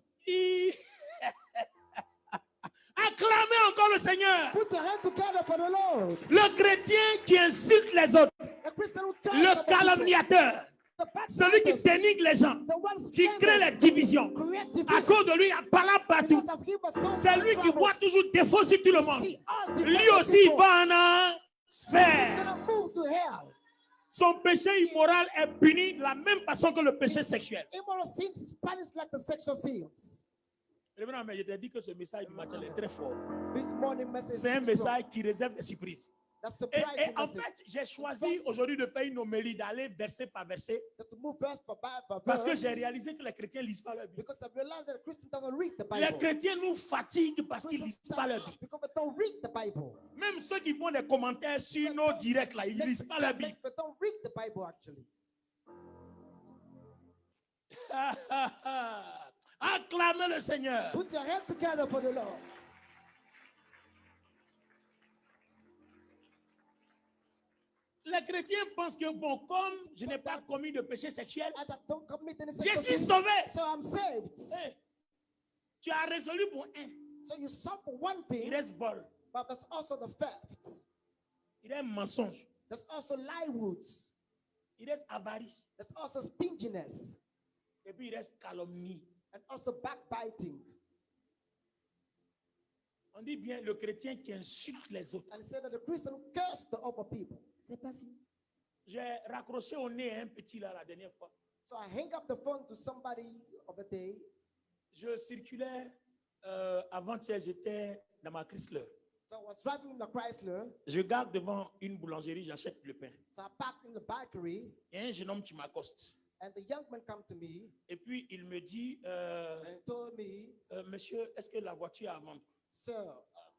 Acclamez encore le Seigneur. Put your hand together for the Lord. Le chrétien qui insulte les autres. A Christian who cares Le about people. calomniateur. The celui qui backbiters, dénigre les gens, the ones qui crée les divisions. create À divisions. cause de lui, il y a parlé partout. Because of him was causing C'est lui qui troubles. voit toujours défaut sur tout le monde. See all the Lui bad aussi, il people. va en He's enfer. gonna move to hell. Son péché immoral est puni de la même façon que le péché sexuel. Immoral sins is punished like the sexual sins. Reverend, mais je t'ai dit que ce message du matin est très fort. This morning message C'est un is strong. message qui réserve des surprises. That's Et surprising en message. fait, j'ai choisi aujourd'hui de faire une homélie, d'aller verset par verset, Just to move verse by parce que verse, j'ai réalisé que les chrétiens ne lisent pas la Bible. because I've realized that Christians don't read the Les Bible. chrétiens nous fatiguent parce qu'ils ne lisent Christians pas la are Bible. because they don't read the Bible. Même ceux qui font des commentaires sur nos directs, là, ils ne lisent pas la Bible. They don't read the Bible actually. Acclamez le Seigneur. Put your hands together for the Lord. Les chrétiens pensent que, bon, comme je n'ai pas commis de péché sexuel, As I don't commit any je sexual suis sin, sauvé. so I'm saved. Hey, tu as résolu pour un. So you suffer one Il thing, reste vol. but there's also the theft. Il reste mensonge. There's also liewoods. Il reste avarice. There's also stinginess Et puis il reste calomnie. and also backbiting. On dit bien le chrétien qui insulte les autres. And he said that the Christian curse the other people. C'est pas fini. J'ai raccroché au nez un petit là la dernière fois. So I hang up the phone to somebody of a day. Je circulais avant-hier, j'étais dans ma Chrysler. So I was driving in the Chrysler. Je garde devant une boulangerie, j'achète le pain. So I parked in the bakery, Il y a un jeune homme qui m'accoste. and the young man come to me Et puis il me dit, and told me, monsieur, est-ce que la voiture est à vendre? "Sir,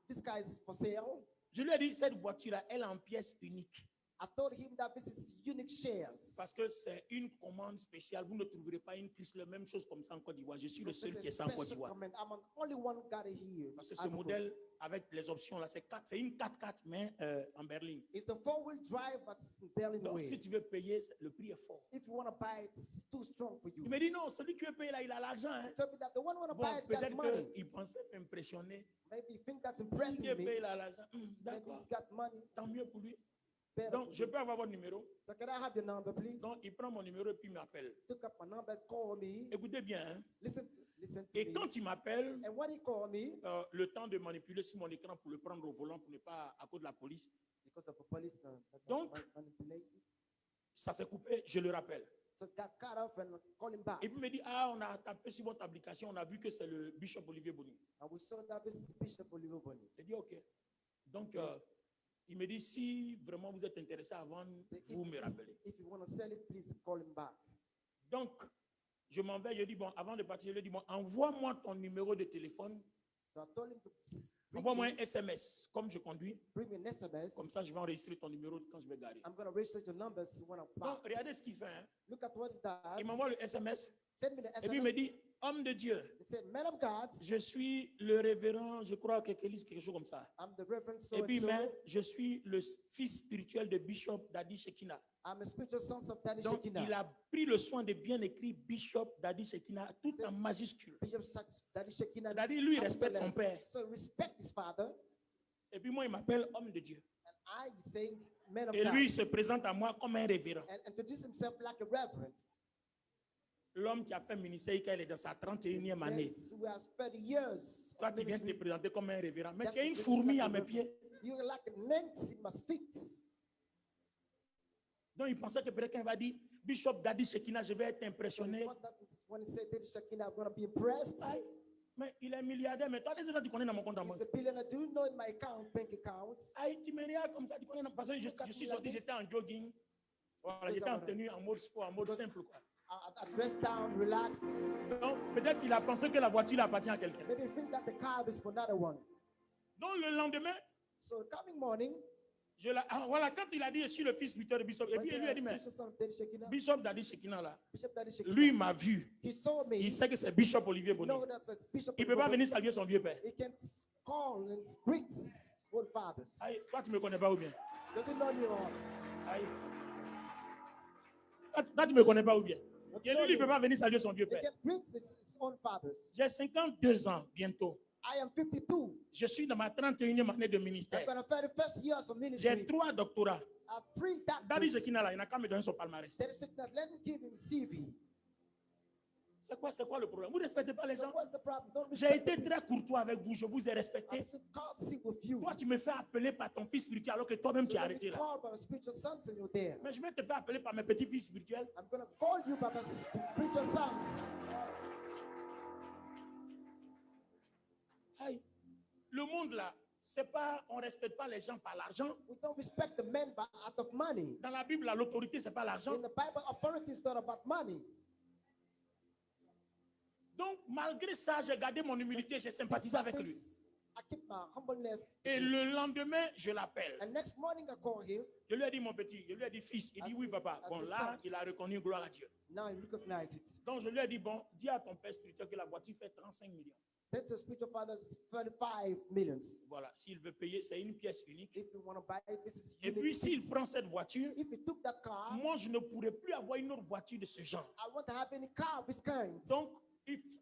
this guy is for sale." Je lui ai dit, cette voiture-là, elle est en pièce unique. I told him that this is unique shares. Parce que c'est une commande spéciale. Vous ne trouverez pas une Chrysler, même chose comme ça en Côte d'Ivoire. Je suis le seul qui est ça en Côte d'Ivoire. I'm the only one who got it here. Parce que ce modèle, avec les options là, c'est une 4x4, mais en berline. It's the four-wheel drive, but it's in Berlin Donc, way. si tu veux payer, le prix est fort. If you want to buy it, it's too strong for you. Il me dit non, celui qui veut payer là, il a l'argent. Hein. Told me that the one who want to Bon, buy it got peut-être money. qu'il pensait m'impressionner. Maybe you think that's Celui impressing qui veut me. payer là, l'argent. Maybe D'accord, he's got money. tant mieux pour lui. Better Donc, for je you. peux avoir votre numéro. So can I have your number, please? Donc, il prend mon numéro et puis il m'appelle. Took up my number, call me. Écoutez bien. Hein. Listen to Et me. quand il m'appelle, And when he called me, le temps de manipuler sur mon écran pour le prendre au volant pour ne pas à cause de la police, because of the police, Donc, manipulated. ça s'est coupé, je le rappelle. So got cut off and call him back. Et puis il me dit, ah, on a tapé sur votre application, on a vu que c'est le Bishop Olivier Boni. And we saw that this is Bishop Oliver Bonny. J'ai dit, ok. Donc, il me dit, si vraiment vous êtes intéressé à vendre, vous me rappelez. If you want to sell it, please call him back. Donc, je m'en vais, je dis, bon, avant de partir, je lui dis, bon, envoie-moi ton numéro de téléphone, So I told him to envoie-moi un SMS, comme je conduis, bring me an SMS. comme ça je vais enregistrer ton numéro quand je vais garer. I'm going to register your numbers when I'm back. Donc, regardez ce qu'il fait. Hein. Look at what he does. Il m'envoie le SMS, Send me the et puis il me SMS. dit, homme de Dieu, He said, man of God, je suis le révérend, je crois que quelque chose comme ça. I'm the Reverend so Et puis, and so. mais je suis le fils spirituel de Bishop Dadi Shekina. I'm a spiritual son of Daddy Donc, Shekina. il a pris le soin de bien écrire Bishop Dadi Shekina, tout en majuscule. Bishop Daddy Shekina. Dadi, lui, il respecte son père. So respect his father. Et puis moi, il m'appelle homme de Dieu. And I saying man of Et God. lui, il se présente à moi comme un révérend. And introduce himself like a reverend. L'homme qui a fait ministère, il est dans sa 31e année. Yes, we have spent years. Toi, of tu viens te ministry. présenter comme un révérend. Mais Just tu as une because fourmi like à a mes reverend. pieds. You're like an ant in my feet. Donc, il pensait que peut-être quand il va dire Bishop Dadi Shekina, je vais être So he impressionné. thought that when he said Daddy Shekina, I'm going to be impressed. Aïe, mais il est milliardaire. Mais toi, les autres, tu connais dans mon compte en He's banque. a billionaire. Do you know in my bank account? Aïe, tu me regardes comme ça. Tu connais, parce que je suis sorti, j'étais en jogging. Voilà, j'étais en tenue, en mode sport, en mode simple. Quoi. I dressed down, relaxed. Donc, peut-être qu'il a pensé que la voiture appartient à quelqu'un. Maybe you think that the car is for another one. Donc, le lendemain, So coming morning, voilà, quand il a dit, je suis le fils spirituel de Bishop, et puis il lui a dit, mais Bishop son of Daddy Shekina, Bishop Dadi Shekina, là, Bishop Daddy Shekina, lui m'a vu. he saw me. Il sait que c'est Bishop Olivier Boni. know that it's Bishop Il ne peut pas Oliver. venir saluer son vieux père. He can call and greet his old fathers. Aïe, toi, tu ne me connais pas ou bien? Don't you know me all? Aïe. Toi, tu ne me connais pas ou bien? Et lui, il ne peut pas venir saluer son vieux He père. can greet his own fathers. J'ai 52 ans bientôt. I am 52. Je suis dans ma 31e année de I'm ministère. going to 31st years of J'ai ministry. 3 doctorats. I've freed that. Daddy Jekina là, il n'a qu'à me donner son palmarès. There is not let me give him CV. C'est quoi le problème? Vous ne respectez pas les So gens? what's the problem? Don't J'ai respect été très courtois avec vous, je vous ai I'm respecté. so courtesy with you. Toi, tu me fais appeler par ton fils spirituel alors que toi-même tu es So when arrêté you là. call by my spiritual sons and you're there. Mais je vais te faire appeler par mes petits fils spirituels. I'm going to call you by my spiritual sons. Aïe. Le monde là, c'est pas, on ne respecte pas les gens par l'argent. We don't respect the men by out of money. Dans la Bible, l'autorité, c'est pas l'argent. In the Bible, authority is not about money. Donc, malgré ça, j'ai gardé mon humilité, j'ai sympathisé avec lui. I keep my humbleness. Et le lendemain, je l'appelle. And next morning I call him. Je lui ai dit, mon petit, je lui ai dit, fils. Il dit, oui, papa. Bon, là, il a reconnu, gloire à Dieu. Now you recognize it. Donc, je lui ai dit, bon, dis à ton père spirituel que la voiture fait 35 millions. Then the spiritual father is 35 millions. Voilà, s'il veut payer, c'est une pièce unique. If you want to buy it, this is Et unique puis, s'il piece. prend cette voiture, If you took that car, moi, je ne pourrais plus avoir une autre voiture de ce genre. I want to have any car of this kind. Donc,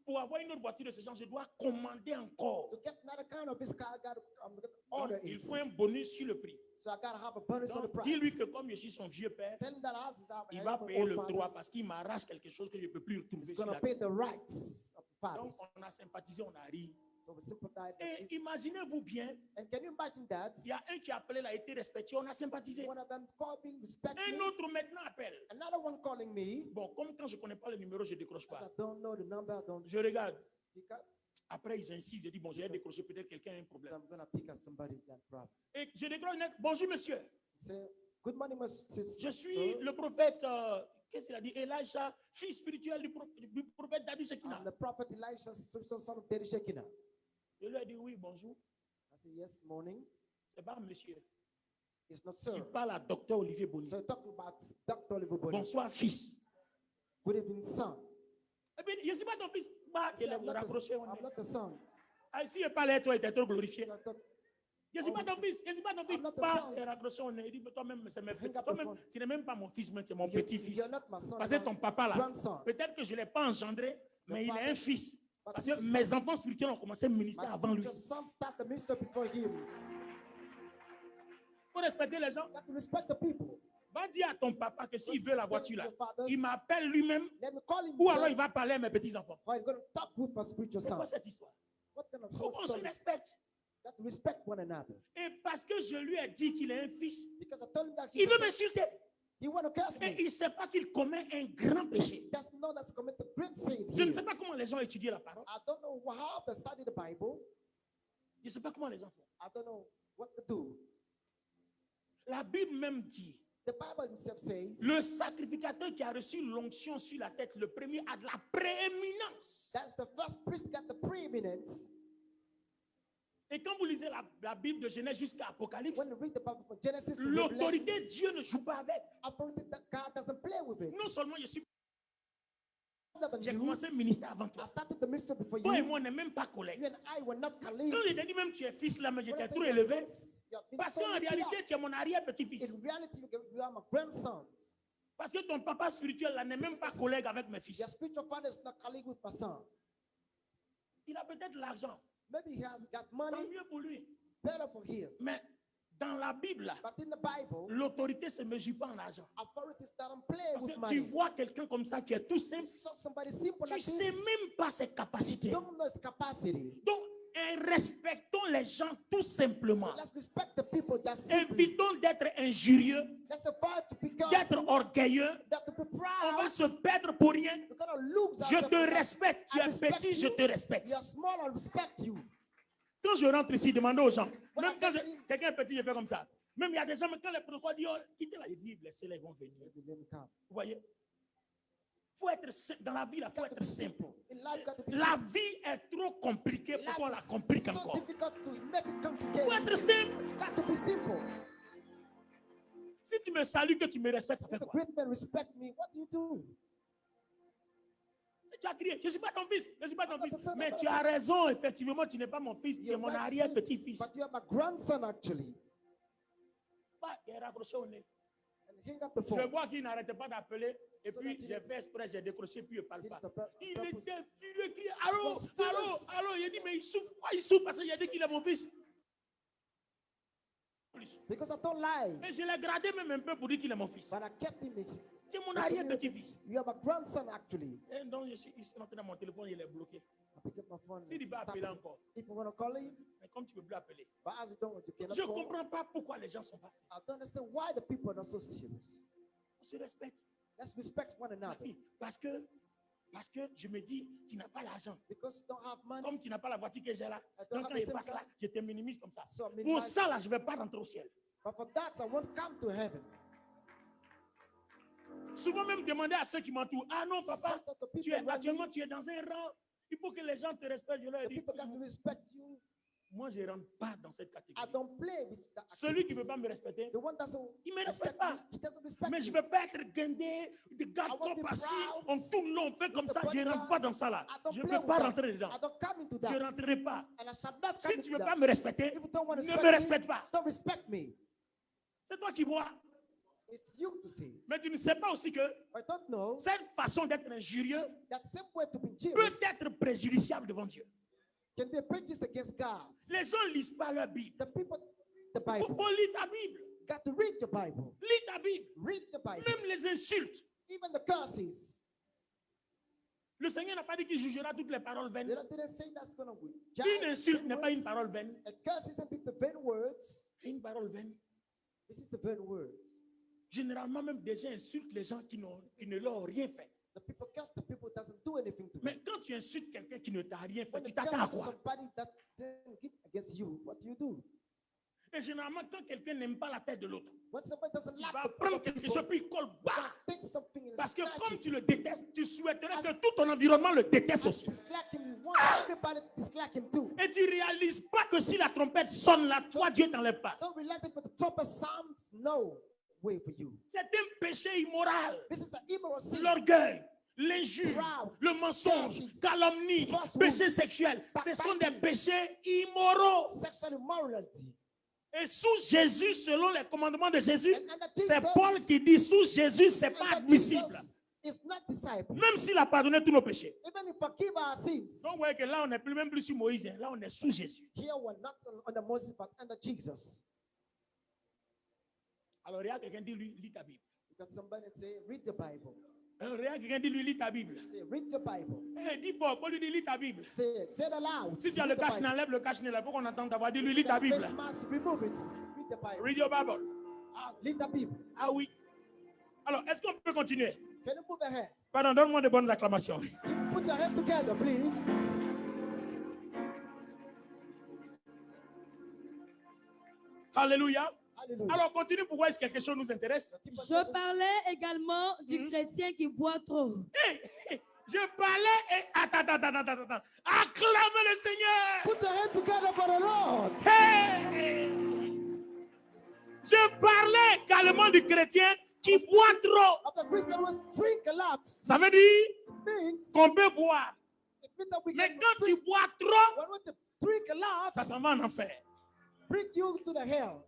pour avoir une autre voiture de ce genre, je dois commander encore. To get another kind of this car, I got to Donc, order il it. faut un bonus sur le prix. So I got to have a bonus on the Donc, price. dis-lui que comme je suis son vieux père, Tell him that as il va payer le droit parce qu'il m'arrache quelque chose que je ne peux plus retrouver He's sur going la to pay tête. the rights of the fathers. Donc, on a sympathisé, on a ri. So we sympathize. Et imaginez-vous bien, And can you imagine that? il y a un qui a appelé, il a été respecté, on a sympathisé. One of them called me, respect Un me. autre maintenant appelle. Another one calling me. Bon, comme quand je ne connais pas le numéro, je ne décroche As pas. I don't know the number, I don't Je regarde. pick up. Après, ils insistent. Je dis, bon, j'ai décroché, peut-être quelqu'un a un So problème. I'm going to pick up somebody that problem. Et je décroche net. Bonjour, monsieur. Say, good morning, my sister. Je suis le prophète, qu'est-ce qu'il a dit? Elisha, fils spirituel du prophète Daddy Shekina. I'm the prophet Elisha, son of Daddy Shekinah. Je lui ai dit, oui, bonjour. I say, yes, morning. C'est pas monsieur. It's not Tu sir. parles à docteur Olivier Boni. So you're talking about Dr. Oliver Bonny. Bonsoir, fils. Good evening, son. Et puis, je ne suis pas ton fils. Bah, I say, il est I'm not raccroché. I'm not the son. Ah, si je parlais, toi, il était trop glorifié. I thought, Je ne suis pas ton fils. Je ne suis pas ton fils. I'm not the Bah, son. il est raccroché. On est dit, mais toi-même, c'est mes petits. Hang up the Toi-même, phone. tu n'es même pas mon fils, mais tu es mon "You- petit-fils. You're not my son. Parce que you're ton papa, là, grandson. peut-être que je ne l'ai pas engendré, mais il est un fils. But Parce he's que a mes son. enfants spirituels ont commencé à ministrer My avant lui. spiritual son start the ministry before him. Il faut respecter les gens. You have to respect the people. Va dire à ton papa que s'il veut la voiture là, Your fathers, il m'appelle lui-même let me call him. ou alors himself, il va parler à mes petits-enfants. or he's going to talk with my spiritual C'est son. quoi cette histoire? What kind of Faut qu'on se story? respecte. You have to respect one another. Et parce que je lui ai dit qu'il est un fils, Because I told him that il veut m'insulter. he want to curse Et me. il ne sait pas qu'il commet un grand péché. That's not that's commit a great sin Je ne here. sais pas comment les gens étudient la parole. I don't know how to study the Bible. Je ne sais pas comment les gens font. I don't know what to do. La Bible même dit, The Bible himself says le sacrificateur qui a reçu l'onction sur la tête, le premier a de la prééminence. that's the first priest got the preeminence. Et quand vous lisez la Bible de Genèse jusqu'à Apocalypse, When you read the Bible from Genesis to l'autorité, Revelation, Dieu ne joue pas avec. authority that God doesn't play with it. Non seulement je suis, Other than j'ai you, commencé à ministère avant I toi. started the ministry before Toi et you. moi, on n'est même pas collègues. You and I were not colleagues. Quand il a dit même tu es fils là, mais When I j'étais said trop you're élevé. sons, you're big Parce sons, qu'en you réalité, are. tu es mon arrière-petit-fils. In reality, you are my grandson. Parce que ton papa spirituel là n'est même pas collègue avec mes fils. Your spiritual father is not colleague with my son. Il a peut-être l'argent. Maybe he has got Tant money, mieux pour lui. better for him. Mais dans la Bible, là, But in the Bible, l'autorité ne se mesure pas en argent. authorities don't play Parce with que tu money. vois quelqu'un comme ça qui est tout simple, So somebody simple tu ne like sais this, même pas ses capacités. don't know his capacity. Donc, respectons les gens tout simplement. So let's respect the people that simply. Évitons d'être injurieux, Let's avoid to be d'être cursed, orgueilleux. not to be On va proud. se perdre pour rien. We're gonna lose Je ourselves te because respecte. Tu I es respect petit, je you. te respecte. You are small, I respect you. Quand je rentre ici, demandez aux gens. Voilà, Même quand Catherine. quelqu'un est petit, je fais comme ça. Même il y a des gens, mais quand les protocoles disent, oh, quittez la Bible, laissez-les, ils vont venir. Let me come. Vous voyez? Faut être dans la vie, il faut être simple. In life, got to be La vie est trop compliquée pour qu'on la complique so encore. difficult to make it Il complicated. faut être simple. Got to be simple. Si tu me salues, que tu me respectes, ça fait If a quoi? great man respect me, what do you do? Tu as crié, je ne suis pas ton fils, je ne suis pas ton I'm not fils. the son of Mais my tu as son. raison, effectivement, tu n'es pas mon fils, tu es You're mon my arrière-petit-fils. But you are my grandson, actually. Bah, il est raccroché au nez. And hang up the Je phone. vois qu'il n'arrêtait pas d'appeler, et So puis that he j'ai is- fait exprès, j'ai décroché, puis il ne parle Did pas. it on pur- Il purpose. était furieux, il criait, allô, was furious. allô, allô. Il a dit, mais il souffre. Pourquoi il souffre? Parce qu'il a dit qu'il est mon fils. Plus. Because I don't lie. Et je l'ai gradé même un peu pour dire qu'il est mon fils. But I kept him. C'est mon arrière-petit-fils. You have a grandson actually. Et donc, je suis entré dans mon téléphone, il est bloqué. I pick up my phone. S'il and va stop appeler it. encore. If you want to call him, Mais comme tu ne peux plus appeler, but as you don't want to cannot je ne call, comprends pas pourquoi les gens sont passés. I don't understand why the people are not so serious. On se respecte. Let's respect one Ma another. fille, parce que je me dis, tu n'as pas l'argent. Because you don't have money. Comme tu n'as pas la voiture que j'ai là, I don't donc have quand the il same passe là, car. je te minimise comme ça. So I mean, Pour ça, là, je ne vais pas rentrer au ciel. but for that, I won't come to heaven. Souvent même demander à ceux qui m'entourent, ah non, papa, Sometimes the tu people es, around me, actuellement tu es dans un rang. Il faut que les gens te respectent. Je leur the dis, people got to respect you. moi, je ne rentre pas dans cette I catégorie. don't play with that. Celui qui ne veut pas me respecter, The one that doesn't il ne me respect respecte pas. me, he doesn't respect Mais je me. ne veux pas être guindé, de garde I want to be assis, proud. on tourne long, on fait comme Mr. ça. Je ne rentre Bodyguard, pas dans ça là. I don't Je ne play peux with pas that. rentrer dedans. I don't come into Je ne that. rentrerai pas. And I shall not come Si tu into ne veux that. pas me respecter, If you don't want to ne respect me me, respecte pas. don't respect me. C'est toi qui vois. It's you to say. Mais tu ne sais pas aussi que I don't know cette façon d'être injurieux that same way to be peut jealous être préjudiciable devant Dieu. can be a prejudice against God. Les gens ne lisent pas leur Bible. The people, the Il Bible, faut lire ta Bible. got to read your Bible. Lis ta Bible. Read the Bible. Même les insultes. Even the curses. Le Seigneur n'a pas dit qu'il jugera toutes les paroles They vaines. didn't say that's going to win. Une insulte n'est pas une parole vaine. A curse isn't it the vain words. Une parole vaine. This is the vain words. Généralement, même des gens insultent les gens qui ne leur ont rien fait. The people curse the people doesn't do anything to them. Mais quand tu insultes quelqu'un qui ne t'a rien fait, When tu you t'attends à curse quoi? somebody that didn't hit against you, what do? Et généralement, quand quelqu'un n'aime pas la tête de l'autre, When somebody doesn't il like va the prendre other quelque people, chose puis il colle he's bas. gonna take something and Parce que snatch comme it. tu le détestes, tu souhaiterais que tout ton environnement le déteste As aussi. you dislike him, you want everybody to dislike him too. Et tu réalises pas que si la trompette sonne là, toi Dieu t'enlève pas. Don't realize if the trumpet sounds, no way for you. C'est un péché immoral. This is an immoral sin. L'orgueil, l'injure, Proud, le mensonge, jealousy, calomnie, falsehood, péché sexuel. Ce sont des péchés immoraux. Sexual immorality. Et sous Jésus, selon les commandements de Jésus, And under c'est Jesus, Paul qui dit sous Jésus, c'est pas under admissible. Jesus is not disciple. Même s'il a pardonné tous nos péchés. Even if forgive our sins, Donc vous voyez que là, on n'est plus même plus sur Moïse. Hein. Là, on est sous Jésus. here we're not under Moses but under Jesus. Alors, regarde quelqu'un dit, lui, lis ta Bible. You got somebody say, read the Bible. Alors, regarde quelqu'un dit, lui, lis ta Bible. Say, read the Bible. Eh, dis fort, Paul lui dit, lis ta Bible. Say it aloud. Si tu as le Read the cache-nez, Bible. enlève le cache-nez là. Faut qu'on entende ta voix. Dis lui, lis You ta got Bible. face mask, remove it. Read the Bible. Read your Bible. Read the Bible. Ah oui. Alors, est-ce qu'on peut continuer? Can you move your hands? Pardon, donne-moi de bonnes acclamations. Put your hands together, please. Alléluia. Hallelujah. Alors, continue. Pourquoi est-ce que quelque chose nous intéresse? Je parlais également du chrétien qui boit trop. Hey, hey, je parlais et... Attends. Acclamez le Seigneur. Put your hands together for the Lord. Hey. Je parlais également du chrétien qui boit trop. Of the Christian who drink a lot. Ça veut dire It means, qu'on peut boire. it means that we Mais can quand tu drink. bois trop, When we drink a lot, ça s'en va en enfer. bring you to the hell.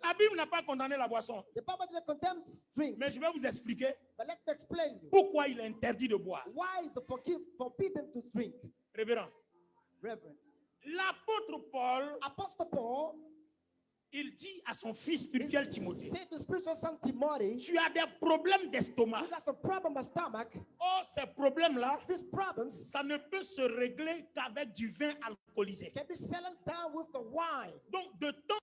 La Bible n'a pas condamné la boisson. The Bible didn't condemn drink, Mais je vais vous expliquer but let me explain you. pourquoi il est interdit de boire. Why is it forbidden to drink? Révérend. Reverend. L'apôtre Paul, Apostle Paul il dit à son fils spirituel Timothée, said to spiritual son Timothy, tu as des problèmes d'estomac. you got some problem with stomach. Oh, ces problèmes-là, These problems ça ne peut se régler qu'avec du vin alcoolisé. can be settled down with the wine. Donc, de temps,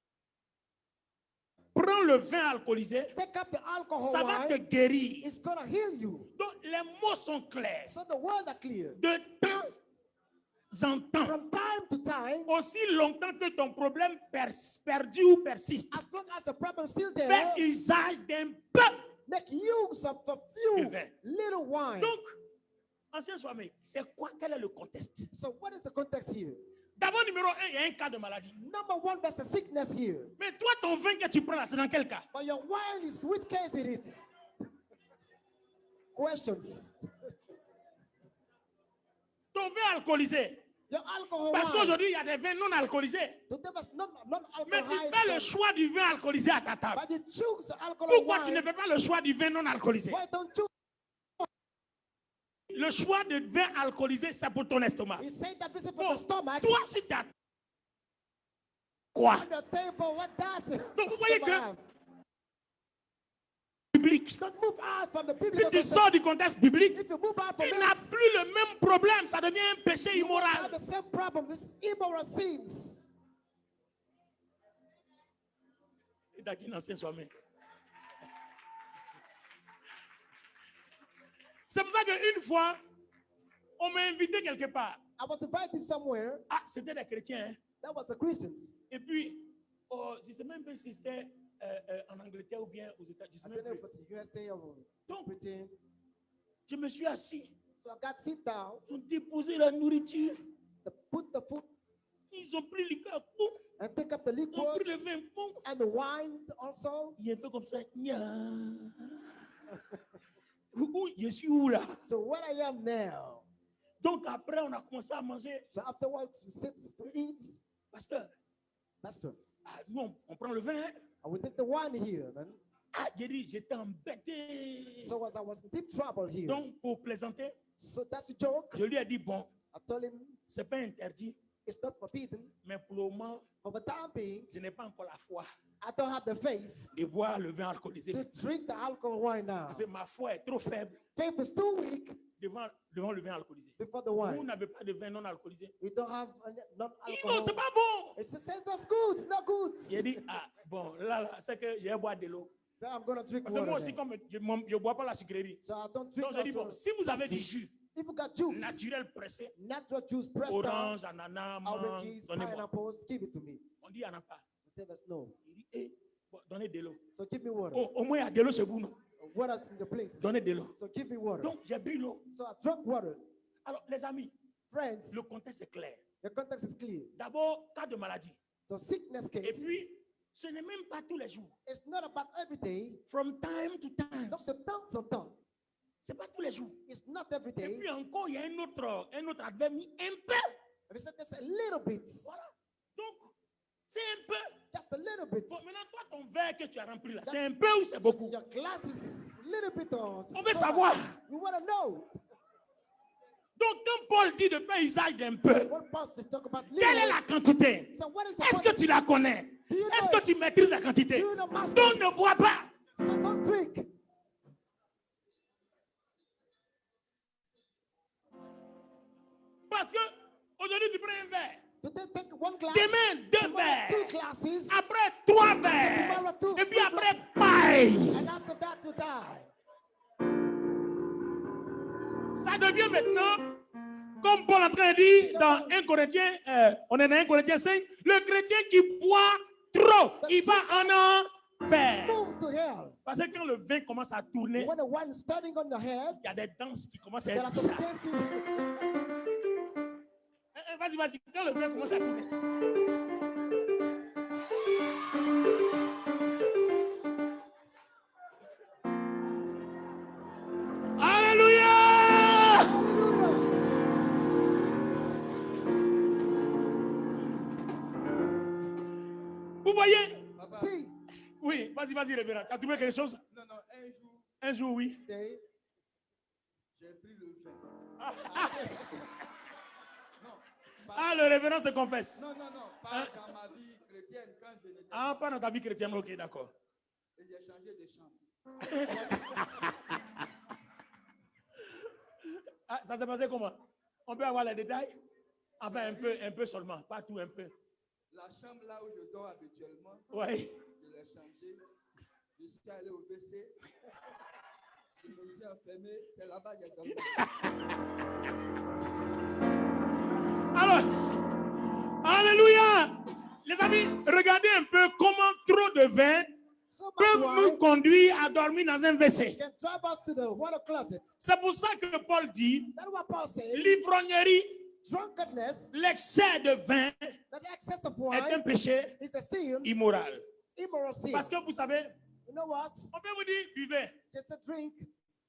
prends le vin alcoolisé, Take up the alcohol ça va te wine. guérir. It's going to heal you. Donc, les mots sont clairs. So the words are clear. De temps en temps, From time to time, aussi longtemps que ton problème perdure ou persiste, as long as the problem is still fais there, usage d'un peu make use of a de few vin. little wine. Donc, ancien Swami, c'est quoi? Quel est le contexte? So what is the context here? D'abord, numéro 1, il y a un cas de maladie. Number one, there's a sickness here. Mais toi, ton vin que tu prends là, c'est dans quel cas? But your wine is which case it is? Questions. Ton vin alcoolisé. Your alcohol Parce wine. qu'aujourd'hui, il y a des vins non alcoolisés. Today was Mais tu non-alcoholized. fais le choix du vin alcoolisé à ta table. But you choose the alcohol Pourquoi tu ne wine. fais pas le choix du vin non alcoolisé? Why don't you? Le choix de vin alcoolisé, c'est pour ton estomac. He said that this is for Donc, the stomach. toi, si tu as quoi? On the table, what does it? Donc vous voyez que have? biblique. Don't move out from the Si biblical tu context. sors du contexte biblique, If you move out from tu it, n'as plus le même problème. Ça devient un péché you won't have immoral. the same problem. This is immoral sins. Et d'acquis n'ancien soi-même. C'est pour ça qu'une fois, on m'a invité quelque part. I was invited somewhere. Ah, c'était des chrétiens. Hein? That was the Christians. Et puis, je ne sais même pas si c'était en Angleterre ou bien aux États-Unis. Je I sais même don't know if plus. it was USA or Donc, Britain. je me suis assis. So I got sit down. Ils ont déposé la nourriture. They put the food Ils ont pris le liqueur. Boum. and take up the Ils ont liquid pris le vin. Boum. and the wine also. Il a fait comme ça. Nya. Où, je suis où là? So what I am now. Donc après, on a commencé à manger. So afterwards, we sit to eat. Pasteur, Pastor, nous, on prend le vin. Hein? I will take the wine here, man. Ah, j'ai dit, j'étais embêté. So as I was in deep trouble here. Donc, pour plaisanter, So that's a joke. je lui ai dit, bon, I told him c'est pas interdit, it's not forbidden. mais pour le moment, For the time being, je n'ai pas encore la foi I don't have the faith de boire le vin alcoolisé. to drink the alcohol wine now. Parce que ma foi est trop faible Faith is too weak devant le vin alcoolisé. before the Vous wine. n'avez pas de vin non alcoolisé. We don't have non Il dit, non, c'est alcohol. pas bon. It says that's good. It's not good. J'ai dit, ah, bon, là, c'est que je vais boire de l'eau. Then I'm gonna drink Parce que moi water. aussi, then. comme je ne bois pas la sucrerie. So I don't drink Donc, j'ai dit, bon, also si vous avez du something. jus If you got juice, naturel pressé, natural juice, pressed down, orange, ananas, mangue, oranges, donnez-moi. pineapples, give it to me. On dit, il n'y en a pas. He said that's no. Il dit, eh, bon, donnez de l'eau. So give me water. Oh, au moins, il y a de l'eau chez vous, non? Water's in the place. Donnez de l'eau. So give me water. Donc, j'ai bu l'eau. So I drank water. Alors, les amis, Friends, le contexte est clair. the context is clear. D'abord, cas de maladie. So sickness Et case, puis, ce n'est même pas tous les jours. it's not about every day. From time to time. Not the temps en temps. C'est pas tous les jours. It's not every Et day. puis encore, il y a un autre adverbe, un peu. And he said just a little bit. Voilà. Donc, c'est un peu. Just a little bit. Bon, maintenant, toi, ton verre que tu as rempli là, c'est un peu ou c'est beaucoup? Your glass is a little bit on. On veut savoir. You want to know. Donc, quand Paul dit de faire usage d'un peu, What pastor talk about quelle est little? la quantité? So what is the Est-ce que quantity? tu la connais? Do you Est-ce know que it? tu maîtrises la quantité? Do you know master? Donc, ne bois pas. So don't drink. Parce que aujourd'hui, tu prends un verre. Today take one glass. Demain, deux Tomorrow, verres. 2 glasses. Après, trois Tomorrow, verres. 2 Et puis full après, glasses. paille. And after that you die. Ça devient maintenant, comme Paul est en train de dire dans 1 Corinthiens, on est dans 1 Corinthiens 5, le chrétien qui boit trop, il va en enfer. Move to hell. Parce que quand le vin commence à tourner, When the wine is standing on your head, il y a des danses qui commencent à there être are some bizarres. dances. Vas-y, vas-y, quand le vin commence à tourner. Alléluia! Vous voyez? Papa, See, Oui, vas-y, révérend. Tu as trouvé quelque chose? non, non, un jour, Un jour, oui. they, j'ai pris le vin. Non, Ah, le révérend se confesse. non, non, non, pas Hein? dans ma vie chrétienne, quand je n'étais Ah, pas dans ta vie chrétienne, ok, d'accord. et j'ai changé de chambre. Ah, ça s'est passé comment? On peut avoir les détails? Enfin, un peu seulement, pas tout, un peu. La chambre là où je dors habituellement, Oui. je l'ai changée. Je suis allé au WC. Je me suis enfermé. C'est là-bas que j'ai dormi. Alors, alléluia! Les amis, regardez un peu comment trop de vin so much peut nous wine conduire à dormir dans un WC. can drive us to the water closet. C'est pour ça que Paul dit, That's what Paul says. l'ivrognerie, Drunkenness, l'excès de vin that excess of est un wine péché is a sin, immoral. immoral sin. Parce que vous savez, You know what? on peut vous dire, buvez. It's a drink,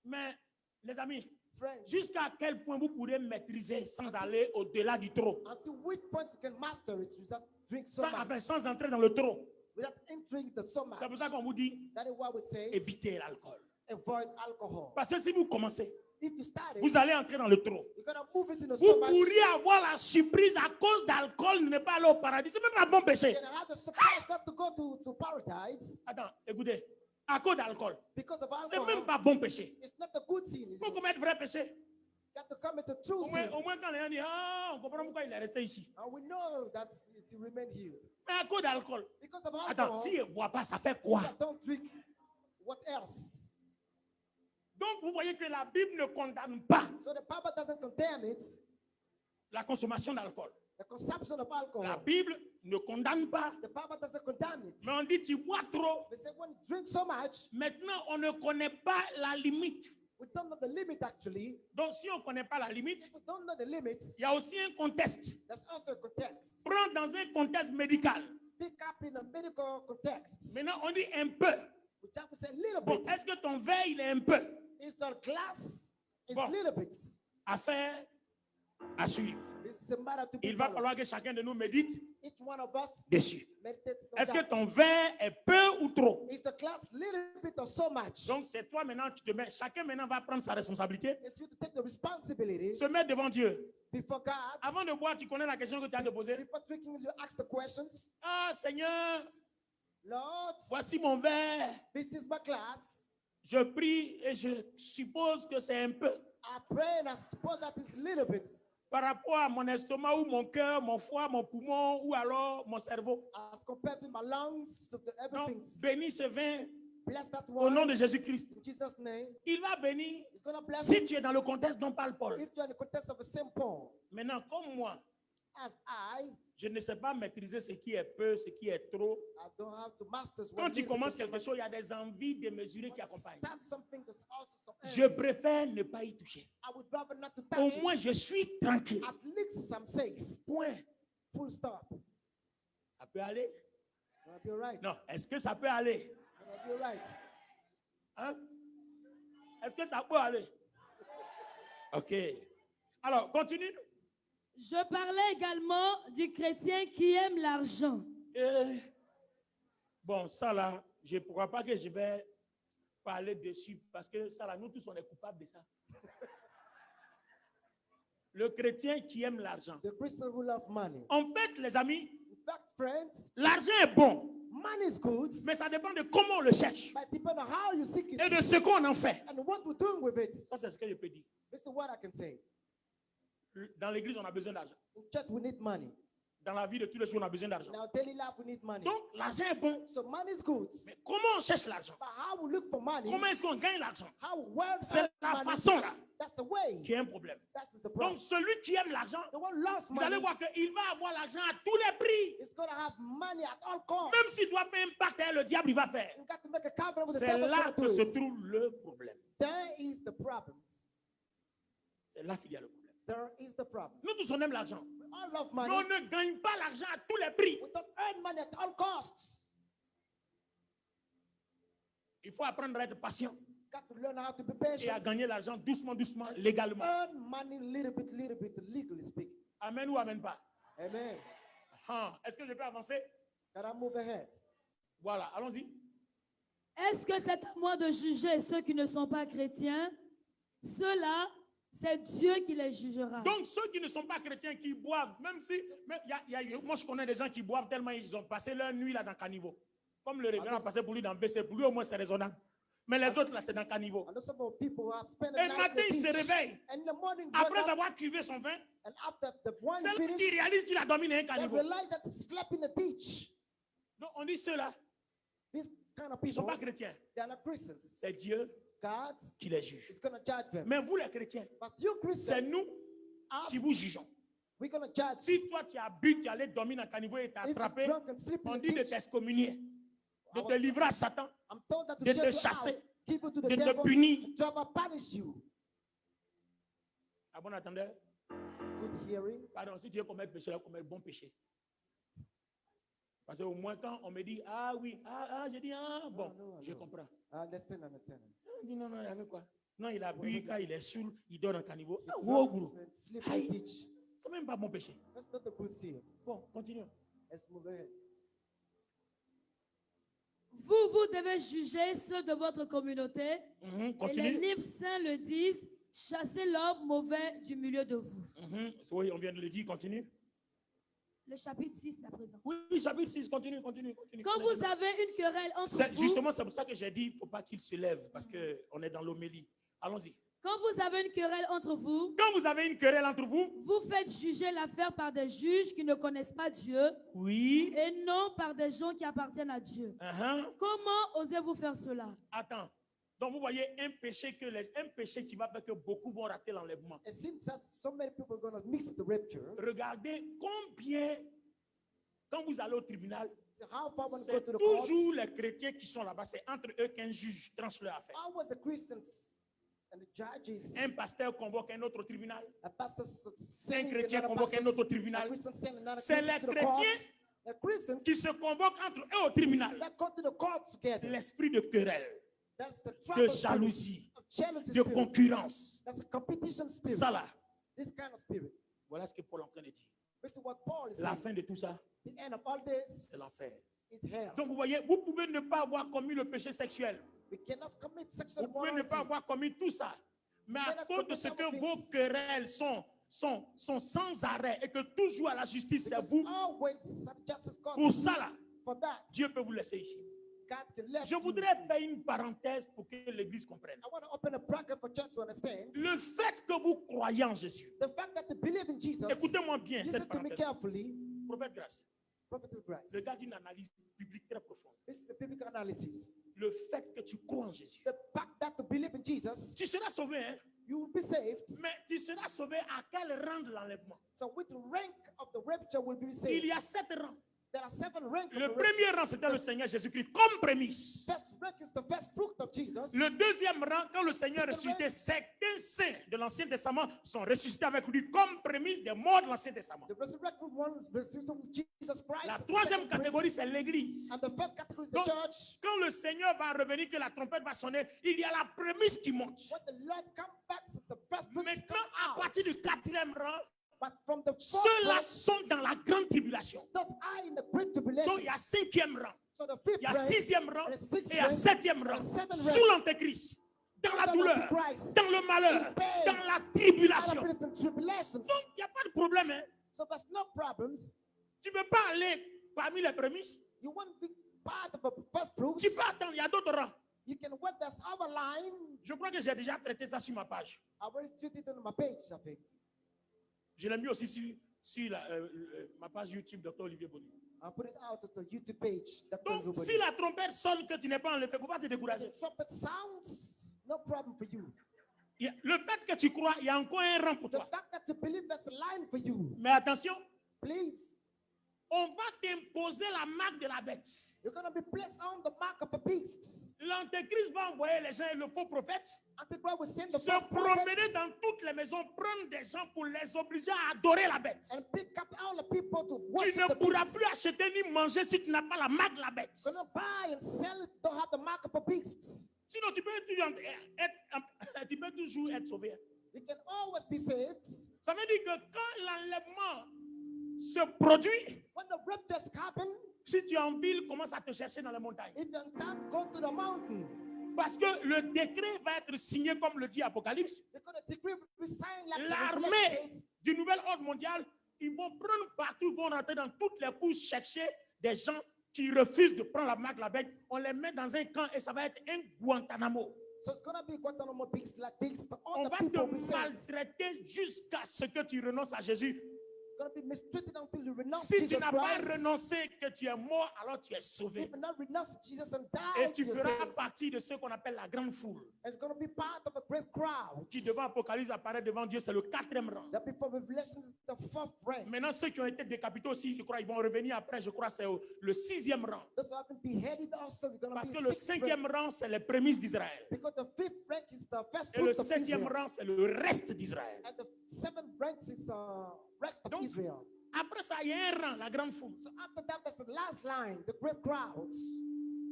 Mais, les amis, friends. jusqu'à quel point vous pourrez maîtriser sans aller au-delà du trop? Until which point you can master it without drink so Sans, much, enfin, sans entrer dans le trop. without entering the so much. C'est pour ça qu'on vous dit, That is why we say évitez l'alcool. avoid alcohol. Parce que si vous commencez, If you start it, vous allez entrer dans le trop. you're going to move it into Vous so much. pourriez avoir la surprise à cause d'alcool, ne pas aller au paradis. C'est même pas bon péché. You're going to have the surprise not to go to paradise Attends, écoutez. À cause d'alcool. because of C'est même alcohol. pas bon péché. It's not a good sin. Il faut commettre vrai péché. You have to come into true sin. Au moins quand les gens disent, ah, on comprend pourquoi il est resté ici. And we know that he remained here. Mais à cause d'alcool. Because of Attends, alcohol, s'il ne boit pas, ça fait quoi? I don't drink. What else? Donc vous voyez que la Bible ne condamne pas So the Bible doesn't condemn it, la consommation d'alcool. the consumption of La alcohol. Bible ne condamne pas. The Bible doesn't condemn it. Mais on dit, tu bois trop. They say when you drink so much, Maintenant, on ne connaît pas la limite. we don't know the limit actually. Donc si on ne connaît pas la limite, If we don't know the limit, il y a aussi un contexte. there's also a context. Prends dans un contexte médical. Pick up in a medical context. Maintenant, on dit un peu. We just say a little Bon, bit. est-ce que ton verre, il est un peu? It's a glass. It's Bon. little bits. Affaire à suivre. This is a matter to be Il va followed. falloir que chacun de nous médite Each one of us dessus. meditate on Est-ce que that. ton verre est peu ou trop? Is the glass little bit or so much? Donc, c'est toi maintenant, tu te mets. Chacun maintenant va prendre sa responsabilité. It's you to take the responsibility Se mettre devant Dieu. before God. Avant de boire, tu connais la question que tu as de poser. Before drinking, you ask the questions. Ah, Seigneur, Lord, voici mon verre. this is my glass. Je prie et je suppose que c'est un peu. I pray and I suppose that is little bit Par rapport à mon estomac ou mon cœur, mon foie, mon poumon ou alors mon cerveau. as compared to my lungs, to the Donc, everything. bénis ce vin Bless that au nom one de Jésus-Christ. in Jesus' name. Il va bénir He's gonna bless si it. tu es dans le contexte dont parle Paul. If you're in the context of a simple, Maintenant, comme moi, as I je ne sais pas maîtriser ce qui est peu, ce qui est trop. don't have to master. Quand tu commences quelque chose, il y a des envies démesurées qui accompagnent. Start something that's also some Je envy. préfère ne pas y toucher. I would rather not to Au touch it. moins, je suis tranquille. At least I'm safe. Point. Full stop. Ça peut aller? Gonna be alright. Non. Est-ce que ça peut aller? Gonna be alright. Hein? Est-ce que ça peut aller? OK. Alors, continue. Je parlais également du chrétien qui aime l'argent. Bon, ça là, je ne crois pas que je vais parler dessus parce que ça là, nous tous, on est coupables de ça. Le chrétien qui aime l'argent. The Christian who love money. En fait, les amis, In fact, friends, l'argent est bon, money is good, mais ça dépend de comment on le cherche but depending on how you seek it et de ce qu'on en fait. and what we're doing with it. Ça, c'est ce que je peux dire. This is what I can say. Dans l'église, on a besoin d'argent. In church, we need money. Dans la vie de tous les jours, on a besoin d'argent. In our daily life, we need money. Donc, l'argent est bon, So money is good, mais comment on cherche l'argent? but how we look for money, Comment est-ce qu'on gagne l'argent? how we earn C'est la money, façon là that's the way. qui est un problème. That's the problem. Donc, celui qui aime l'argent, The one loves vous allez money voir qu'il va avoir l'argent à tous les prix. is going to have money at all costs. Même s'il doit faire un pacte avec le diable, il va faire. You got to make a covenant with the C'est devil. là que to se do it. trouve le problème. There is the problem. C'est là qu'il y a le problème. There is the problem. Nous tous, on aime l'argent. We all love Mais money. on ne gagne pas l'argent à tous les prix. We don't earn money at all costs. Il faut apprendre à être patient Got to learn how to be et à patient. gagner l'argent doucement, doucement, légalement. Earn money little bit, legally speaking. Amen ou amen pas? Amen. Ah, est-ce que je peux avancer? Can I move ahead? Voilà, allons-y. Est-ce que c'est à moi de juger ceux qui ne sont pas chrétiens? Ceux-là, c'est Dieu qui les jugera. Donc, ceux qui ne sont pas chrétiens, qui boivent, même si, moi je connais des gens qui boivent tellement ils ont passé leur nuit là dans caniveau. Comme le révérend a passé pour lui dans WC, pour lui au moins c'est raisonnable. Mais les autres là, c'est dans caniveau. I know some people who have spent Et the le night matin, at the il se beach, réveille. and in the morning, Après wake up, avoir cuvé son vin, and after the wine c'est là qu'il finished, réalise qu'il a dormi dans un they caniveau. realize that he slept in the beach. Donc, on dit ceux-là, These kind of ils ne sont people, pas chrétiens. they are not Christians. C'est Dieu God qui les juge. is going to judge them. Mais vous les chrétiens, But you c'est Christians, nous us, qui vous jugeons. we're going to judge. Si toi tu as bu, tu allais dormir dans le caniveau et t'as If you're attrapé, drunk and sleep in on the dit de beach, t'excommunier, de te livrer à Satan, I'm told that to de chase te you chasser, out, give you to the de te devil, punir. to have punish you. À bon entendeur, Good hearing. pardon, si tu veux commettre péché, là, commettre bon péché. Parce qu'au moins quand on me dit, ah oui, je dis, bon, no, je no. comprends. I understand. On dit, non, il y avait quoi? Non, il a bu, quand il est saoul, il dort dans le caniveau. He Wow, drunks gros. and sleep in Aïe. the beach. C'est même pas bon péché. That's not a good sin. Bon, continuons. Let's move ahead. Vous devez juger ceux de votre communauté. Mhm, Et les continue. livres saints le disent, chassez l'homme mauvais du milieu de vous. Oui, on vient de le dire, continue. Le chapitre 6 à présent. Oui, chapitre 6, continue. Quand vous avez une querelle entre vous, Justement, c'est pour ça que j'ai dit, il ne faut pas qu'il se lève, parce qu'on est dans l'homélie. Allons-y. quand vous avez une querelle entre vous, Quand vous avez une querelle entre vous, vous faites juger l'affaire par des juges qui ne connaissent pas Dieu oui. et non par des gens qui appartiennent à Dieu. Comment osez-vous faire cela? Attends. Donc, vous voyez un péché, un péché qui va faire que beaucoup vont rater l'enlèvement. And since so many people are going to miss the rapture, Regardez combien, quand vous allez au tribunal, so how far when you go c'est to the court, toujours les chrétiens qui sont là-bas. C'est entre eux qu'un juge tranche leur affaire. how was the Christians and the judges, Un pasteur convoque un autre au tribunal. a pastor Un sending chrétien another convoque un pastor, autre au a tribunal. Christian sending another C'est Christian les to the court. chrétiens The Christians qui se convoquent entre eux au tribunal. that go to the court together. L'esprit de querelle, That's the de trouble spirit, jalousie, of jealousy de spirit. concurrence. That's a competition spirit. Ça là, This kind of spirit. voilà ce que Paul est en train de dire. This is what Paul is La saying. fin de tout ça, The end of all this c'est l'enfer. is hell. Donc vous voyez, vous pouvez ne pas avoir commis le péché sexuel. We cannot commit sexual Vous pouvez ne pas immorality. avoir commis tout ça. Mais à cause de ce que vos querelles sont sans arrêt et que toujours à la justice, c'est Because vous, always at justice court, pour ça là, for that, Dieu peut vous laisser ici. God can let Je you. voudrais faire une parenthèse pour que l'Église comprenne. I want to open a bracket for church to understand. Le fait que vous croyez en Jésus, The fact that you believe in Jesus, écoutez-moi bien listen cette to me parenthèse. carefully, Prophète Grâce, Prophetess Grace. regarde une analyse biblique très profonde. This is the biblical analysis. Le fait que tu crois en Jésus, The fact that you believe in Jesus, tu seras sauvé, hein? you will be saved. Mais tu seras sauvé à quel rang de l'enlèvement? So which rank of the rapture will be Il saved? y a 7 rangs. There are 7 ranks of Le the premier rang, c'était le Seigneur Jésus-Christ comme prémisse. rapture. First rank is the first fruit of Jesus. Le deuxième rang, quand le Seigneur est ressuscité, certains saints de l'Ancien Testament sont ressuscités avec lui comme prémisse des morts de l'Ancien Testament. The resurrected one is resurrected with Jesus Christ. La That's the troisième second catégorie, rank. c'est l'Église. And the third category is the Donc, church. quand le Seigneur va revenir, que la trompette va sonner, il y a la prémisse qui monte. When the Lord comes back, the first fruits Maintenant, come à out. partir du quatrième rang, But from the fourth ceux-là rank, sont dans la grande tribulation. those are in the great Donc, tribulation. il y a cinquième rang, So the fifth il y a rank, sixième rang and the sixth et il y a rank, septième rang. and the seventh Sous rank, l'antéchrist, dans la under the douleur, Antichrist, dans le malheur, in pain, dans la out tribulation. of prison tribulations. Donc, il n'y a pas de problème. Hein. So there's no problems. Tu ne peux pas aller parmi les prémices. You want to be part of the first fruits. Tu peux attendre, il y a d'autres rangs. You can wait. There's our line. Je crois que j'ai déjà traité ça sur ma page. I already put it on my page, I think. Je l'ai mis aussi sur ma page YouTube, Dr. Olivier Boni. I'll put it out on the YouTube page. That's Donc, everybody. si la trompette sonne que tu n'es pas enlevé, il ne faut pas te décourager. The trumpet sounds, no problem for you. Le fait que tu crois, il y a encore un rang pour The toi. fact that you believe, there's a line for you. Mais attention, Please, on va t'imposer la marque de la bête. you're going to be placed on the mark of the beast. L'antéchrist va envoyer les gens et le faux prophète Antichrist will send the se false promener prophets dans toutes les maisons, prendre des gens pour les obliger à adorer la bête. and pick up all the people to Tu worship ne the pourras beast. plus acheter ni manger si tu n'as pas la marque de la bête. You're going to buy and sell it, don't have the mark of a beast. Sinon, tu peux tu peux toujours être sauvé. You can always be saved. Ça veut dire que quand l'enlèvement se produit, When the raptures happen, si tu es en ville, commence à te chercher dans les montagnes. if you're in town, go to the mountain. Parce que le décret va être signé comme le dit Apocalypse. Because the decree will be signed like the L'armée Revelation. du nouvel ordre mondial, ils vont prendre partout, vont rentrer dans toutes les couches, chercher des gens qui refusent de prendre la marque de la bête. On les met dans un camp et ça va être un Guantanamo. So it's going to be Guantanamo beast like this, but all On the va people will be te saved. maltraiter jusqu'à ce que tu renonces à Jésus. Going to be mistreated until you renounce Si tu Jesus n'as pas Christ. renoncé, que tu es mort, alors tu es sauvé. If you not renounce Jesus and Et die, tu you're feras saved. partie de ce qu'on appelle la grande foule. It's going to be part of a great crowd. Qui devant Apocalypse apparaît devant Dieu, c'est le quatrième rang. That before Revelation is the fourth rank. Maintenant, ceux qui ont été décapités aussi, je crois, ils vont revenir après, je crois, c'est le sixième rang. Those who have been beheaded also, we're going Parce to que be le sixth rank. cinquième rang, c'est les prémices d'Israël. Because the fifth rank is the first Et le fruit of septième Israel. rang, c'est le reste d'Israël. And the seventh rank is the rest of Donc, Israel. Après ça, il y a un rang, la grande foule. So after that, there's the last line, the great crowds.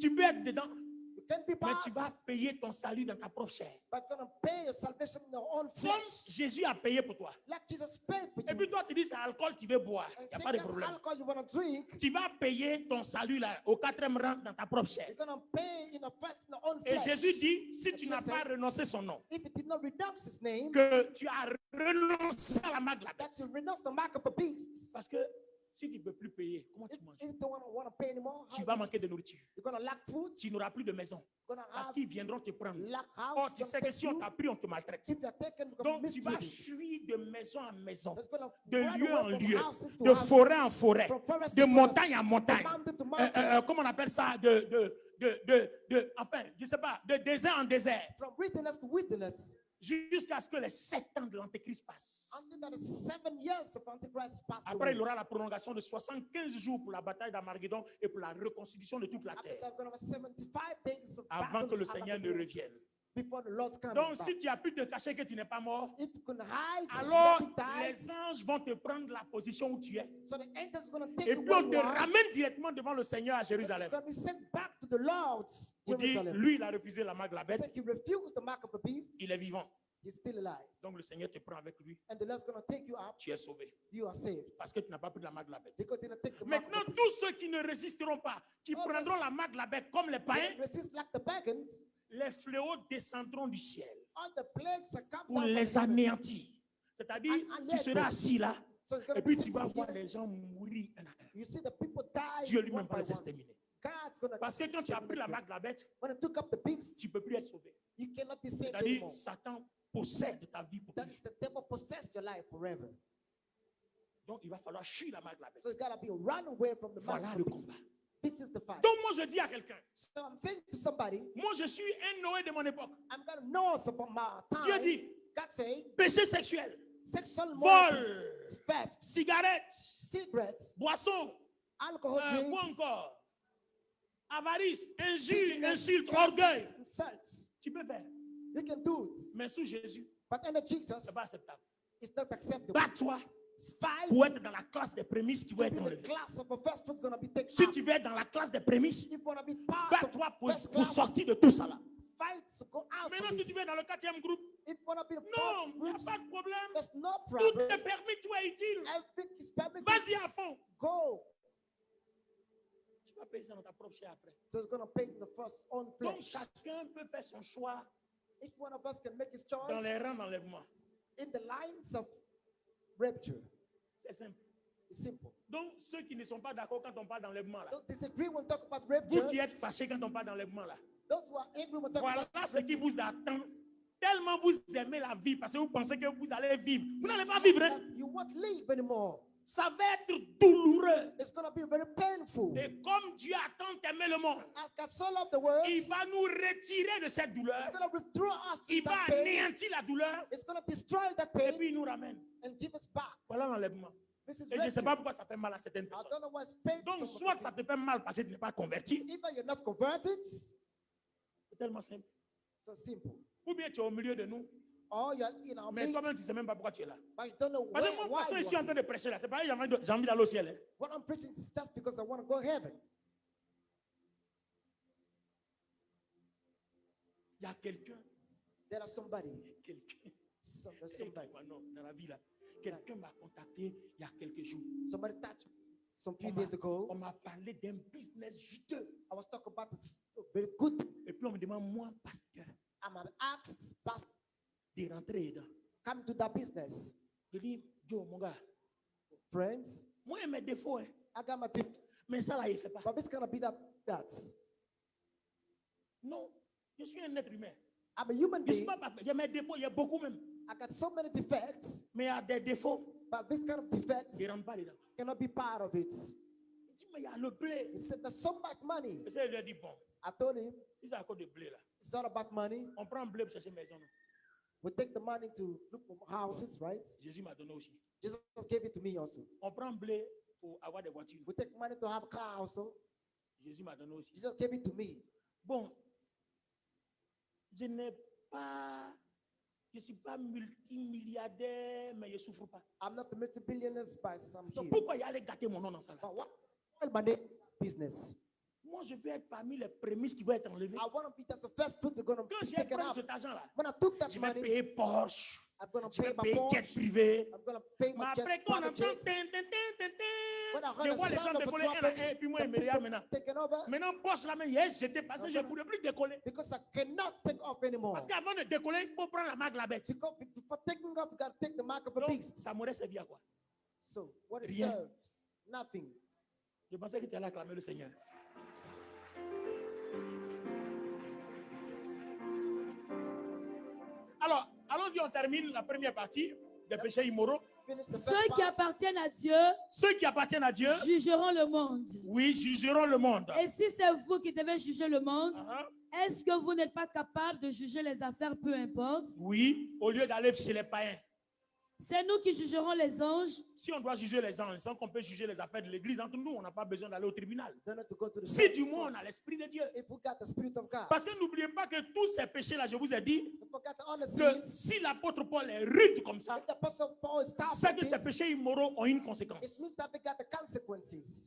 Tu peux être dedans. You can be mais tu vas bought, payer ton salut dans ta propre chair. but you're going to pay your salvation in your own Comme flesh. Jésus a payé pour toi. Like Jesus paid for Et you. puis toi, tu dis c'est alcool, tu veux boire. And Il n'y a say pas de that's problème. alcohol you want to drink. Tu vas payer ton salut là, au 4e rang dans ta propre chair. You're going to pay in your own Et flesh. Jésus dit, si tu Jesus n'as pas said, renoncé son nom, if you did not renounce his name, que tu as renoncé à la marque de la bête. that you renounce the mark of a beast. Parce que si tu ne peux plus payer, comment tu manges? If you don't want to pay anymore, Tu how vas you manquer eat? de nourriture. You're going to lack food. Tu n'auras plus de maison. You're going to Parce have qu'ils viendront te prendre. lack house. Oh, tu gonna sais que take si on you. t'a pris, on te maltraite. If you're taken, you're going Donc to tu vas mistreat. fuir de maison en maison, It's gonna de run lieu away en from lieu, houses to de houses, forêt en forêt, from forest de to forest, montagne en from montagne. mountain to mountain, Comment on appelle ça? Enfin, je sais pas, de désert en désert, from wilderness to wilderness, jusqu'à ce que les 7 ans de l'Antéchrist passent. until that is 7 years of Antichrist pass Après, il away. aura la prolongation de 75 jours pour la bataille d'Armageddon et pour la reconstitution de toute la After terre, that, we're going to have 75 days of avant battles que le and Seigneur ne Armageddon revienne. before the Lord's coming Donc, back. si tu as pu te cacher que tu n'es pas mort, If you can hide, alors let it die. les anges vont te prendre la position où tu es. So the angels are going to take Et you puis where on you te are. ramène directement devant le Seigneur à Jérusalem. You're going to be sent back to the Lord's Pour dire, Jerusalem. lui, il a refusé la marque de la He bête, said he refused the mark of the beast. il est vivant. He's still alive. Donc le Seigneur te prend avec lui, And the Lord's going to take you up. tu es sauvé. You are saved. Parce que tu n'as pas pris la marque de la bête. Because they didn't take the mark of Maintenant, the beast. tous ceux qui ne résisteront pas, qui prendront la marque de la bête comme les païens, They resist like the pagans. les fléaux descendront du ciel All the plagues are come pour down from les heaven. anéantir. C'est-à-dire, And tu seras assis là, So it's gonna et puis be tu vas sitting voir here. les gens mourir un à un. You see the people die Dieu one lui-même va by les one. exterminer. God's going to Parce que quand tu as pris la marque de la bête, When I took up the beast, tu ne peux plus être sauvé. you cannot be saved C'est-à-dire, anymore. Satan possède ta vie pour That toujours. the devil possess your life forever. Donc, il va falloir fuir la marque de la bête. So it's got to be a run away from the mark Voilà of le the beast. combat. This is the fight. Donc, moi, je dis à quelqu'un, So I'm saying to somebody, moi, je suis un Noé de mon époque. I'm going to know about my Dieu time. dit, God say, péché sexuel, sexual vol, morality, theft, cigarette, cigarettes, boisson, alcohol quoi drinks, encore? Avarice, injure, stinginess, insulte, curses, orgueil. insults. Tu peux faire. You can do it. Mais sous Jésus, But under Jesus, ce n'est pas acceptable. it's not acceptable. Bats-toi Fight pour être dans la classe des prémices qui to vont be être the enlevées. class of the first fruits going to be taken Si up. tu veux être dans la classe des prémices, If you want to be part of bats-toi the first pour class, sortir de tout ça là. fight to go out. Maintenant, from si this. tu veux être dans le 4e groupe, If you want to be the non, fourth il n'y a group, pas de problème. there's no Tout problem. est permis, tout est utile. Everything is permitted. Vas-y à fond. Go. Tu vas payer ça dans ta propre chair après. So it's going to pay the first own Donc, flesh. chacun peut faire son choix Each one of us can make his dans choice les rangs d'enlèvement. in the lines of rapture. C'est simple. It's simple. Donc, ceux qui ne sont pas d'accord quand on parle d'enlèvement là, Those disagree when we talk about vous rapture. qui êtes fâchés quand on parle d'enlèvement là, Those who are angry when we talk voilà about ce qui rapture. vous attend. Tellement vous aimez la vie parce que vous pensez que vous allez vivre. Vous n'allez pas vivre. Hein? You won't live anymore. Ça va être douloureux. It's going to be very painful. Et comme Dieu a tant aimé le monde, As God so loved the world, il va nous retirer de cette douleur. it's going to withdraw us Il from va that pain. anéantir la douleur. It's going to destroy that Et pain puis il nous ramène. and give us back. Voilà l'enlèvement. This is Et je ne sais rapture. pas pourquoi ça fait mal à certaines I personnes. don't know why it's painful. Donc, for some soit ça people. te fait mal parce que tu n'es pas converti. Either you're not converted, C'est tellement simple. so simple. Ou bien tu es au milieu de nous. Or you're in our Mais midst, toi-même, tu ne sais même pas pourquoi tu es là. but you don't know Parce que where, moi, why parce que je you suis en are. train de prêcher là. C'est pas j'ai envie d'aller au ciel. Hein. What I'm preaching is just because I want to go heaven. Il y a quelqu'un. There are somebody. Quelqu'un. There's Eh, somebody. non, dans la vie là. Quelqu'un m'a contacté il y a quelques jours. Somebody touched some few On m'a- days ago. On m'a parlé d'un business juteux. I was talking about this very good. Et puis on me demande, moi, pasteur, I'm asked, Pastor, de rentrer dedans. come to that business. Je dis, Joe, mon gars, Friends, moi, j'ai mes défauts. Hein. I got my gift. Mais ça là, il ne fait pas. But it's gonna be that. Non, je suis un être humain. I'm a human Je ne suis being. pas parfait. Il y a mes défauts, il y a beaucoup même. I got so many defects, Mais il y a des défauts, but this kind of defects ils ne rentrent pas dedans. cannot be part of it. Il dit, mais il y a le blé. He said, there's so much money. Et ça, il lui a dit, bon, I told him, si c'est à cause de blé là, it's not about money. on prend blé pour chercher une maison. Non? We take the money to look for houses, right? Jésus m'a donné aussi. Jesus gave it to me also. On prend blé pour avoir des voitures. We take money to have a car also. Jésus m'a donné aussi. Jesus gave it to me. Bon, je n'ai pas, je ne suis pas multimilliardaire, mais je ne souffre pas. I'm not a multi-billionaire by some Donc here. pourquoi il allait gâter mon nom dans ça là? But what? Well, my name business. moi je vais être parmi les prémices qui vont être enlevées. I want to be that's the first fruit they're going to Quand be j'ai taken pris out. cet argent-là, When I took that je vais money, payer Porsche, I'm going to je pay vais my payer jet Porsche. privé. I'm going to pay Mais my après, jet, quand on private entend jets. When I je heard vois the les gens sound of the décoller un à trumpets, un, et puis moi, the il me regarde people maintenant. taking over, Maintenant, Porsche là, mais yes, j'étais passé, je ne pouvais plus décoller. because I cannot take off anymore. Parce qu'avant de décoller, il faut prendre la marque la bête. Because before taking off, you got to take the mark of a Donc, beast. ça m'aurait servi à quoi? So what it Rien. serves? Nothing. Je pensais que tu allais acclamer le Seigneur. Alors, allons-y, on termine la première partie des péchés immoraux. Finish the first Ceux qui part. appartiennent à Dieu Ceux qui appartiennent à Dieu, jugeront le monde. oui, jugeront le monde. Et si c'est vous qui devez juger le monde, Uh-huh. est-ce que vous n'êtes pas capable de juger les affaires, peu importe? Oui, au lieu d'aller chez les païens. C'est nous qui jugerons les anges. Si on doit juger les anges, sans qu'on peut juger les affaires de l'église entre nous, on n'a pas besoin d'aller au tribunal. Don't have to go to the Si court. du moins on a l'esprit de Dieu. If we got the Spirit of God, Parce que n'oubliez pas que tous ces péchés-là, je vous ai dit, if we got all the que sins, si l'apôtre Paul est rude comme ça, if the Apostle Paul is tough c'est like que ces this, péchés immoraux ont une it conséquence. means that we got the consequences.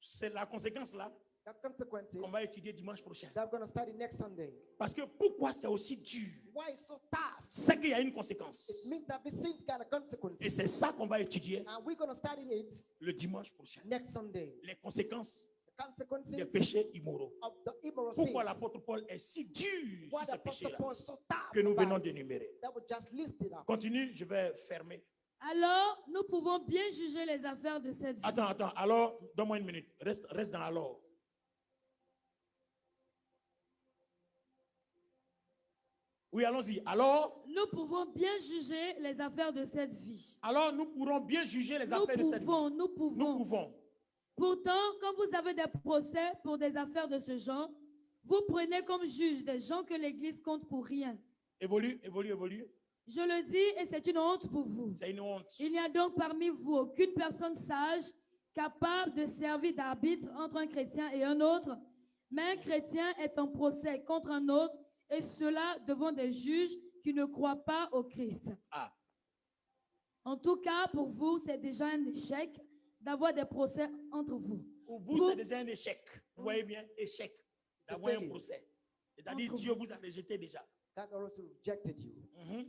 C'est la conséquence là The consequences qu'on va étudier dimanche prochain. that I'm going to study next Sunday. Parce que pourquoi c'est aussi dur? Why it's so tough? C'est qu'il y a une conséquence. It means that these sins got a consequence. Et c'est ça qu'on va étudier And we're going to study it le dimanche prochain. next Sunday. Les conséquences The consequences des péchés immoraux. of the immoral Pourquoi sins. l'apôtre Paul est si dur Why sur the ces Apostle péchés-là Paul is so tough que nous about venons it. d'énumérer. That would just list it up. Continue, je vais fermer. Alors, nous pouvons bien juger les affaires de cette vie. Attends, alors, donne-moi une minute. Reste dans alors. Oui, allons-y. Alors, Nous pouvons bien juger les affaires de cette vie. nous pourrons bien juger les Nous affaires de cette vie. pouvons. Nous pouvons. Pourtant, quand vous avez des procès pour des affaires de ce genre, vous prenez comme juge des gens que l'Église compte pour rien. Évolue. Je le dis et c'est une honte pour vous. C'est une honte. Il n'y a donc parmi vous aucune personne sage capable de servir d'arbitre entre un chrétien et un autre, mais un chrétien est en procès contre un autre, et cela devant des juges qui ne croient pas au Christ. Ah. En tout cas, pour vous, c'est déjà un échec d'avoir des procès entre vous. Pour vous, c'est déjà un échec. Vous voyez bien, échec d'avoir un failure. procès. C'est-à-dire Entre Dieu vous. vous a rejeté déjà. God also rejected you.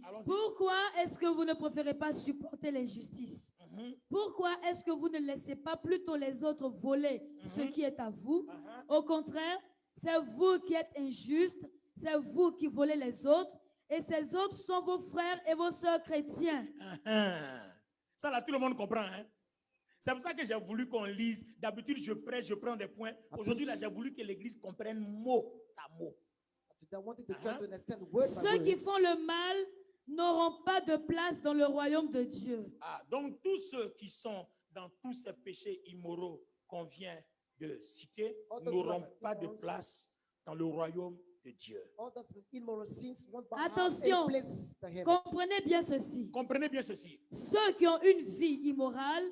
Allons-y. Pourquoi est-ce que vous ne préférez pas supporter l'injustice? Pourquoi est-ce que vous ne laissez pas plutôt les autres voler ce qui est à vous? Au contraire, c'est vous qui êtes injuste, c'est vous qui volez les autres, et ces autres sont vos frères et vos sœurs chrétiens. Ça là, tout le monde comprend. Hein? C'est pour ça que j'ai voulu qu'on lise. D'habitude, je prêche, je prends des points. Aujourd'hui, là, j'ai voulu que l'Église comprenne mot à mot. I wanted to try to understand word by Ceux qui word. font le mal n'auront pas de place dans le royaume de Dieu. Donc, tous ceux qui sont dans tous ces péchés immoraux qu'on vient de citer n'auront pas de place dans le royaume de Dieu. All those immoral sins won't have Attention. a place to heaven. Comprenez bien ceci. Comprenez bien ceci. Ceux qui ont une vie immorale,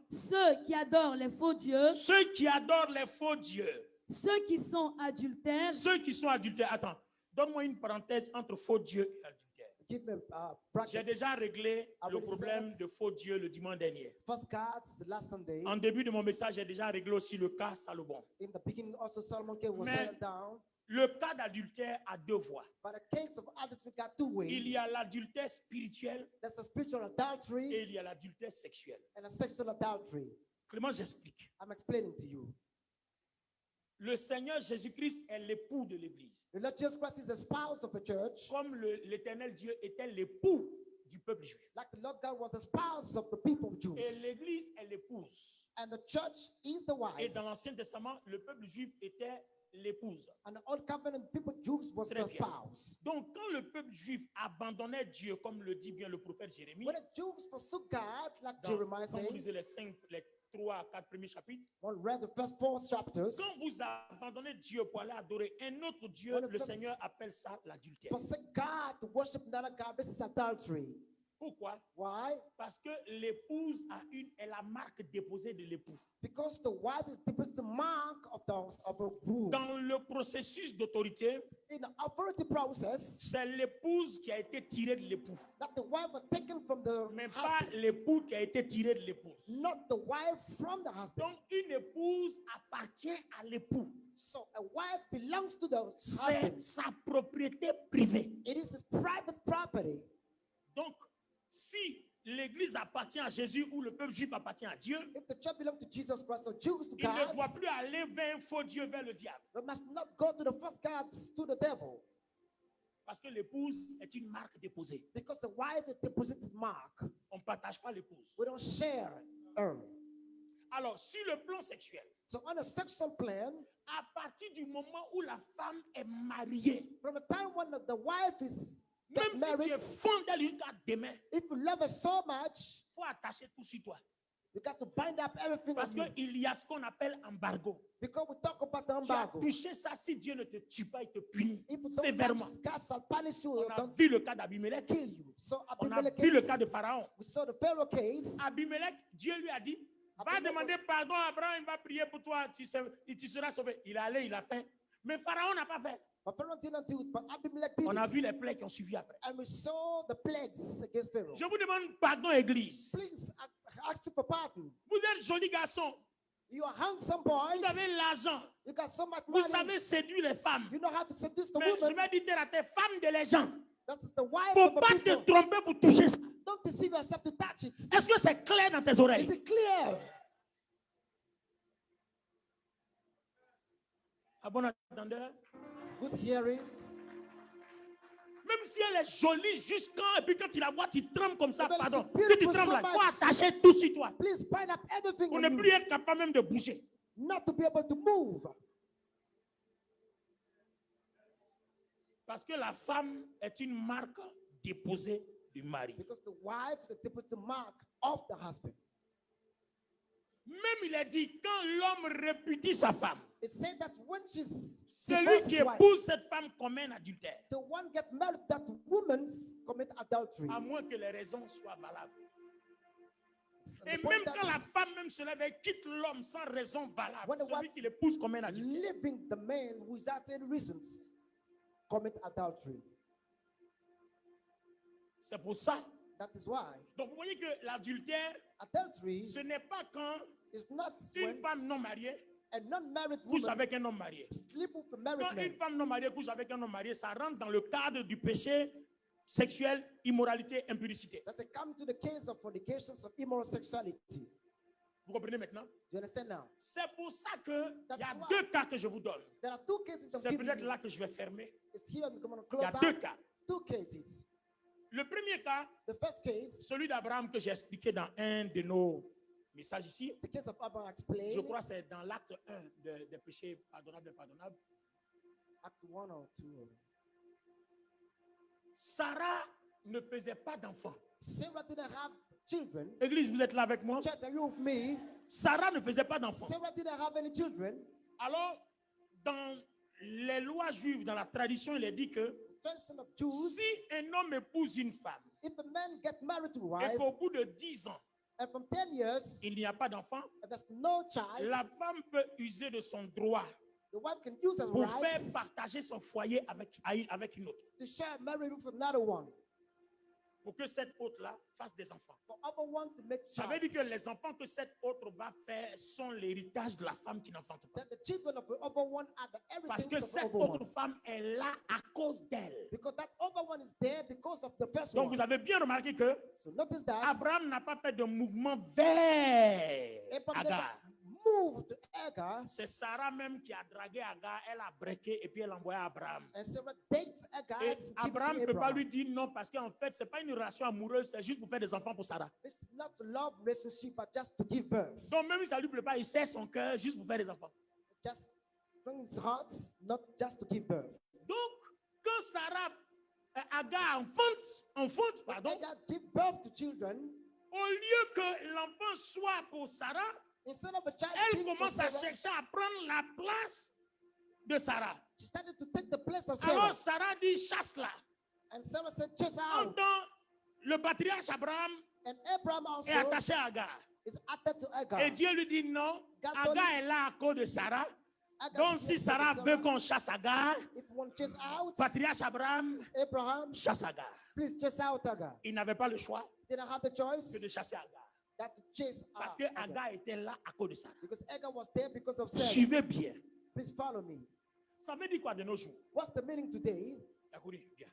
ceux qui adorent les faux dieux, Ceux qui adorent les faux dieux, ceux qui sont adultères, ceux qui sont adultères. Attends, donne-moi une parenthèse entre faux dieux et adultère. Give me J'ai bracket. déjà réglé le Already problème said. de faux dieux le dimanche dernier. First cards, the last Sunday. En début de mon message, j'ai déjà réglé aussi le cas Salomon. In the beginning, also Solomon came was Mais- settled down. Le cas d'adultère a deux voies. But the case of adultery got two ways. Il y a l'adultère spirituel There's a spiritual adultery et il y a l'adultère sexuel. and a sexual adultery. Comment j'explique? I'm explaining to you. Le Seigneur Jésus-Christ est l'époux de l'Église. The Lord Jesus Christ is the spouse of the church, Comme l'Éternel Dieu était l'époux du peuple juif. like the Lord God was the spouse of the people of Jews. Et l'Église est l'épouse. And the church is the Et wife. dans l'Ancien Testament, le peuple juif était l'épouse. And the old covenant people, Jews, was Très the bien. spouse. Donc, quand le peuple juif abandonnait Dieu, comme le dit bien le prophète Jérémie, When the Jews forsook God, like dans- Jeremiah quand vous says, lisez les 3 à 4 premiers chapitres, one read the first 4 chapters, quand vous abandonnez Dieu pour aller adorer un autre Dieu, When the le first- Seigneur appelle ça l'adultère. forsake God to worship another God. This is adultery. Pourquoi? Why? Parce que l'épouse est la marque déposée de l'époux. Because the wife is the mark of symptoms of a womb. Dans le processus d'autorité, In the authority process, c'est l'épouse qui a été tirée de l'époux, that the wife was taken from the mais pas husband, l'époux qui a été tiré de l'épouse. not the wife from the husband. Donc, une épouse appartient à l'époux. So a wife belongs to the C'est husband. sa propriété privée. It is his private property. Donc, si l'Église appartient à Jésus ou le peuple juif appartient à Dieu, If the church belongs to Jesus Christ or Jews to il ne doit God, plus aller vers un faux Dieu, vers le diable. we must not go to the false gods, to the devil, Parce que l'épouse est une marque déposée. because the wife is deposited mark. On ne partage pas l'épouse. We don't share her. Alors, sur le plan sexuel, So on a sexual plan, à partir du moment où la femme est mariée, from the time when the wife is même get si tu married, es fondé jusqu'à demain, if you love her so much, il faut attacher tout sur toi. you got to bind up everything Parce on you. qu'il y a ce qu'on appelle embargo. Because we talk about the Tu as embargo. touché ça, si Dieu ne te tue pas, il te punit If you don't sévèrement. touch, God shall punish you, On a don't vu le cas d'Abimelech. kill you. So On a Abimelech vu le case, cas de Pharaon. we saw the Pharaoh case. Abimelech, Dieu lui a dit, va Abimelech demander was- pardon à Abraham, il va prier pour toi, tu seras sauvé. Il est allé, il a fait. Mais Pharaon n'a pas fait. But Pharaoh didn't do it, but Abimelech did On a it. vu les plaies qui ont suivi après. And we saw the plagues against Pharaoh. Je vous demande pardon, Église. Please ask you for pardon. Vous êtes joli garçon. You are handsome boys. Vous avez l'argent. You got so much Vous money. savez séduire les femmes. You know how to seduce the Mais je woman. vais dire terre à terre, femme de les gens. That's the wife Faut of the pas te people. tromper pour toucher ça. Don't deceive yourself to touch it. Est-ce que c'est clair dans tes Is oreilles? it clear? À bon entendeur. Good hearing. Même si elle est jolie jusqu'à, et puis quand tu la vois, tu trembles comme ça, But it's pardon. beautiful Si tu trembles là, so il faut much. attacher tout sur toi. Please bind up everything Pour on ne you. plus être capable même de bouger. Not to be able to move. Parce que la femme est une marque déposée du mari. Because the wife is a typical mark of the husband. Même il est dit, quand l'homme répudie sa femme, It said that when she's celui divorced qui his wife, épouse cette femme commet un adultère. the one get married, that woman commit adultery. À moins que les raisons soient valables. And Et the point même that quand la femme même se lève et quitte l'homme sans raison valable, When the celui wife- qui l'épouse commet un adultère. living the man without any reasons commit adultery. C'est pour ça. That is why Donc vous voyez que l'adultère, adultery ce n'est pas quand is not une when femme non mariée a non-married couche woman avec un homme marié. sleep with a married Quand man. une femme non mariée couche avec un homme marié, ça rentre dans le cadre du péché sexuel, immoralité, impudicité. Does it come to the case of fornications of immoral sexuality? Vous comprenez maintenant? You understand now? C'est pour ça qu'il y a That's why- deux cas que je vous donne. There are two cases I'm C'est giving peut-être you. là que je vais fermer. It's here I'm going to Il close y a out. deux cas. Two cases. Le premier cas, The first case, celui d'Abraham que j'ai expliqué dans un de nos messages ici. the case of Abraham explained, Je crois que c'est dans l'acte 1 des péchés pardonnables et impardonnables. Act 1 or 2. Sarah ne faisait pas d'enfant. Sarah didn't have children. Église, vous êtes là avec moi? Church, are you with me? Sarah ne faisait pas d'enfant. Sarah didn't have any children. Alors, dans les lois juives, dans la tradition, il est dit que Tradition of Jews, si un homme épouse une femme if a man get married to a et wife, qu'au bout de 10 ans, and from 10 years, il n'y a pas d'enfant, if there's no child, la femme peut user de son droit the wife can use his pour faire rights partager son foyer avec une autre. to share marriage with another one. Pour que cette autre-là fasse des enfants. For other one to make Ça veut child. dire que les enfants que cette autre va faire sont l'héritage de la femme qui n'enfante pas. That the children of the other one are the Parce everything que of the cette other autre one. femme est là à cause d'elle. Because that other one is there because of the first Donc one. vous avez bien remarqué que So notice that Abraham n'a pas fait de mouvement vers Abraham Agar. never moved to Agar, C'est Sarah même qui a dragué Agar, elle a breaké et puis elle a envoyé Abraham. and Sarah dates Agar. Et and gives Abraham to ne peut pas Abraham. lui dire non parce qu'en fait, ce n'est pas une relation amoureuse, c'est juste pour faire des enfants pour Sarah. It's not a love relationship, but just to give birth. Donc même si ça ne lui plaît pas, il sert son cœur juste pour faire des enfants. Just strong his heart, not just to give birth. Donc, quand Sarah, Agar enfante, pardon, Agar give birth to children. au lieu que l'enfant soit pour Sarah, Instead of a child elle being for commence à Sarah, chercher à prendre la place de Sarah. she started to take the place of Alors Sarah. Sarah dit chasse-la. And Sarah said, chase her En out. temps, le patriarche Abraham And Abraham also est attaché à Agar. is attached to Agar. Et Dieu lui dit non, God told Agar him- est là à cause de Sarah. Agar Donc, feared si Sarah Sarah. veut qu'on chasse Agar, If one chase out patriarche Abraham Abraham, chasse Agar. please chase out Agar. Il n'avait pas le choix Didn't have the choice que de chasser Agar. that to chase Parce que Agar. Agar était là à cause de Sarah. Because Agar was there because of Sarah. Suivez bien. Please follow me. Ça veut dire quoi de nos jours? What's the meaning today? D'accord, bien.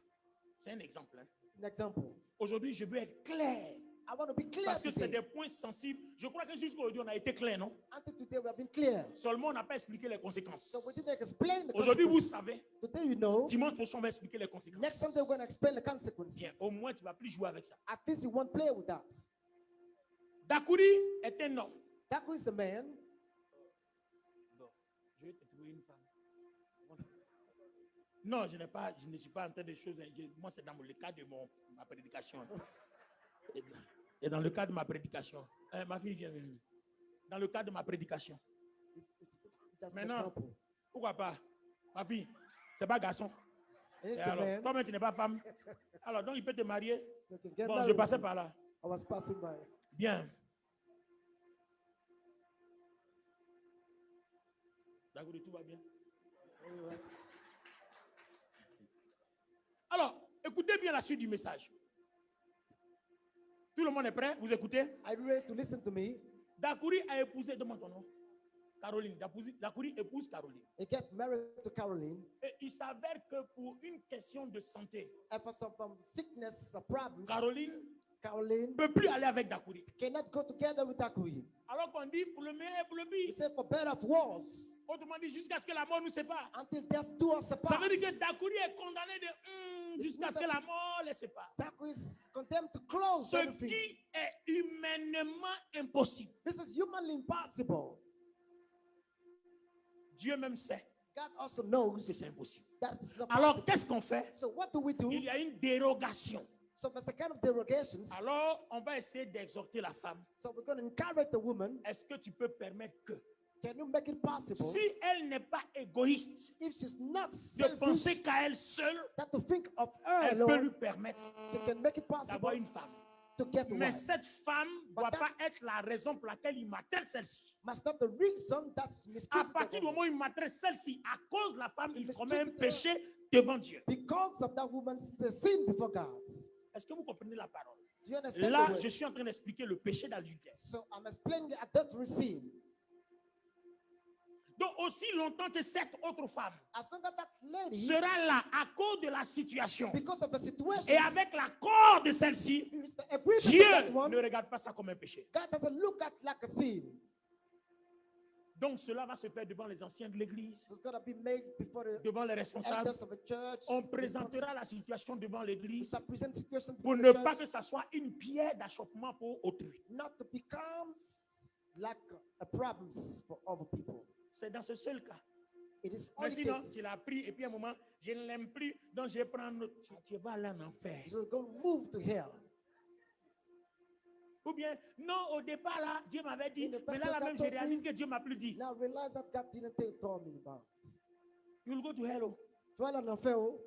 C'est un exemple. Hein. An example. Aujourd'hui, je veux être clair. I want to be clear Parce que c'est today. des points sensibles. Je crois que jusqu'aujourd'hui, on a été clair, non? Until today, we have been clear. Seulement, on n'a pas expliqué les conséquences. So we didn't explain the Aujourd'hui, vous consequences. savez. Today you know. Dimanche prochain, on va expliquer les conséquences. Next Sunday, we're going to explain the consequences. Bien, au moins, tu ne vas plus jouer avec ça. At least you won't play with that. Dakouri est un homme. That was the man. Bon, je vais te trouver une femme. Non, je ne suis pas en train de choses. Moi, c'est dans le cadre de ma prédication. Et dans le cadre de ma prédication. Ma fille vient. Dans le cadre de ma prédication. That's an Maintenant, example. pourquoi pas? Ma fille, c'est pas garçon. And Et it's the alors, man. toi-même, tu n'es pas femme. Alors, donc, il peut te marier. So you can get Bon, je married. passais par là. I was passing by. Bien. D'accord, tout va bien. Alors, écoutez bien la suite du message. Tout le monde est prêt? Vous écoutez? Are you ready to listen to me? Dakouri a épousé, demande ton nom. Caroline. Dakouri épouse Caroline. He get married to Caroline. Et il s'avère que pour une question de santé, And for some sickness or problems, Caroline Caroline ne peut plus aller avec Dakouri. cannot go together with Dakouri. Alors qu'on dit pour le meilleur et pour le He pire. said for better or worse, Autrement dit, jusqu'à ce que la mort nous sépare. until death do us Ça apart. veut dire que Dakouri est condamné de jusqu'à ce que la mort les sépare. Dakouri is condemned to close Ce everything. qui est humainement impossible. This is humanly impossible. Dieu même sait God also knows que c'est impossible. that it's not Alors, possible. qu'est-ce qu'on fait? So what do we do? Il y a une dérogation. So there's a kind of derogations. Alors, on va essayer d'exhorter la femme. So we're going to encourage the woman. Est-ce que tu peux permettre que, Can you make it possible si elle n'est pas égoïste, if she's not de selfish, penser qu'à elle seule, that to think of her elle peut lui alone, permettre she can make it d'avoir possible une femme. to get a Mais wife. cette femme ne But doit that- pas être la raison pour laquelle il maltraite celle-ci. Must not the reason that's À mistreated partir the du woman. moment où il maltraite celle-ci, à cause de la femme, il Il commet un mistreated her. péché devant Dieu. Because of that woman's the sin before God. Est-ce que vous comprenez la parole? Do you understand Là, the word? je suis en train d'expliquer le péché d'adultère. So I'm explaining the adultery sin. Donc, aussi longtemps que cette autre femme As long as that lady, sera là à cause de la situation because of the situation, et avec l'accord de celle-ci, with the agreement Dieu of that one, ne regarde pas ça comme un péché. God doesn't look at like a sin. Donc, cela va se faire devant les anciens de l'Église, It's going to be made before the devant les responsables. elders of the church. On présentera la situation devant l'Église We present situation pour before ne the pas church, que ça soit une pierre d'achoppement pour autrui. not to become like a problem for other people. C'est dans ce seul cas. It is Mais only sinon, case. tu l'as pris et puis à un moment, je ne l'aime plus, donc je vais prendre un autre. Tu vas aller en enfer. So go move to hell. Ou bien, non, au départ, là, Dieu m'avait dit, In the mais là, là pastor même, je told réalise me- que Dieu m'a plus dit. Now realize that God didn't tell me about. You will go to hell. Oh. Dwell on the fellow.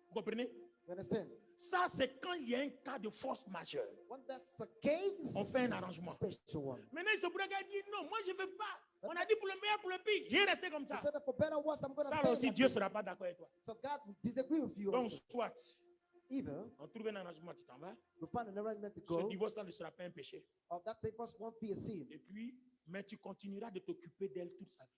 Vous comprenez? You understand? Ça, c'est quand il y a un cas de force majeure. When that's the case, On fait un arrangement. special one. Maintenant, il se pourrait qu'elle dise, non, moi, je ne veux pas. On a dit pour le meilleur, pour le pire. J'ai resté comme He ça. said that for better or worse, I'm going to Ça, stay là aussi, like Dieu ne this. sera pas d'accord avec toi. So God will disagree with you. Donc, Also. soit Either on trouve un arrangement, tu t'en vas. we find an arrangement to Ce go, divorce-là ne sera pas un péché. or that divorce won't be a sin. Et puis, mais tu continueras de t'occuper d'elle toute sa vie.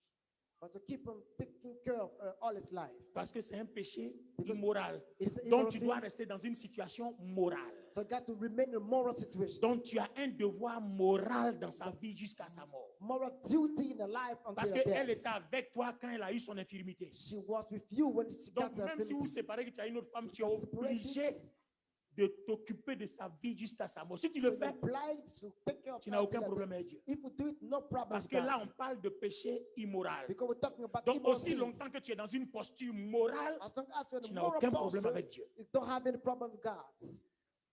But to keep on taking care of her all his life. Parce que c'est un péché Because immoral. It is an Donc, immoral tu sin. dois rester dans une situation morale. So God to remain in a moral situation. Donc, tu as un devoir moral dans sa vie jusqu'à sa mort. Moral duty in the life Parce until her qu'elle death. était avec toi quand elle a eu son infirmité. She was with you when she Donc, got her même si vous ability. séparez que tu as une autre femme, tu es You separate obligé it, de t'occuper de sa vie jusqu'à sa mort. Si tu so le you're fais, obliged to take care of tu her n'as aucun until her problème death. avec Dieu. If we do it, no problem. Parce with que God. là, on parle de péché immoral. Because we're talking about Donc, immoral aussi sins. longtemps que tu es dans une posture morale, As long as you're in tu a n'as moral aucun problème posture, avec Dieu. you don't have any problem with God.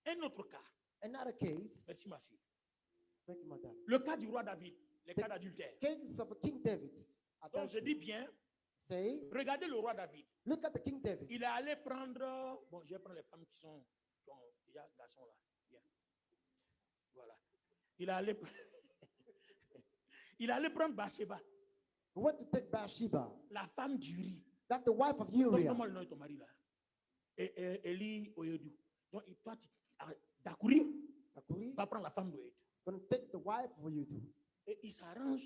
Un autre cas. Another case, Merci, ma fille. thank you, madam. Le cas du roi David, les cas d'adultère. Case of King David. Donc, je dis bien, Say, regardez le roi David. look at the King David. Il est allé prendre. Bon, je vais prendre les femmes qui ont déjà garçons là. Bien. Voilà. Il est allé, il est allé prendre Bathsheba. We went to take Bathsheba, la femme d'Uri. that the wife of Donc, Uriah. comment le nom de ton mari là? Eli Oyedu. Donc, toi, Dakuri Akuri, va prendre la femme d'Oyedu. going to take the wife for you to. Et il s'arrange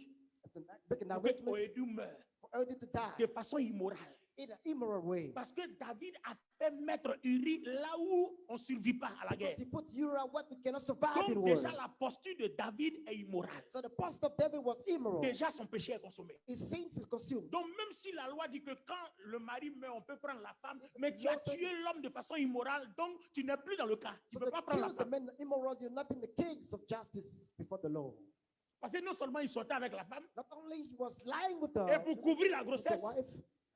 Make an pour que arrangement Oyedu meure for Uriah to de die façon immorale. in an immoral way. Parce que David a fait mettre Uri là où on ne survit pas à la guerre. Because he put Uriah what we cannot survive in Donc war. déjà la posture de David est immorale. So the posture of David was immoral. Déjà son péché est consommé. His sins is consumed. Donc même si la loi dit que quand le mari meurt, on peut prendre la femme, mais tu as tué l'homme de façon immorale, donc tu n'es plus dans le cas. Tu So ne peux the pas prendre la kill the femme. men immoral, you're not in the case of justice before the law. Parce que non seulement il sortait avec la femme, Not only he was lying with et the, pour couvrir la with the grossesse, wife,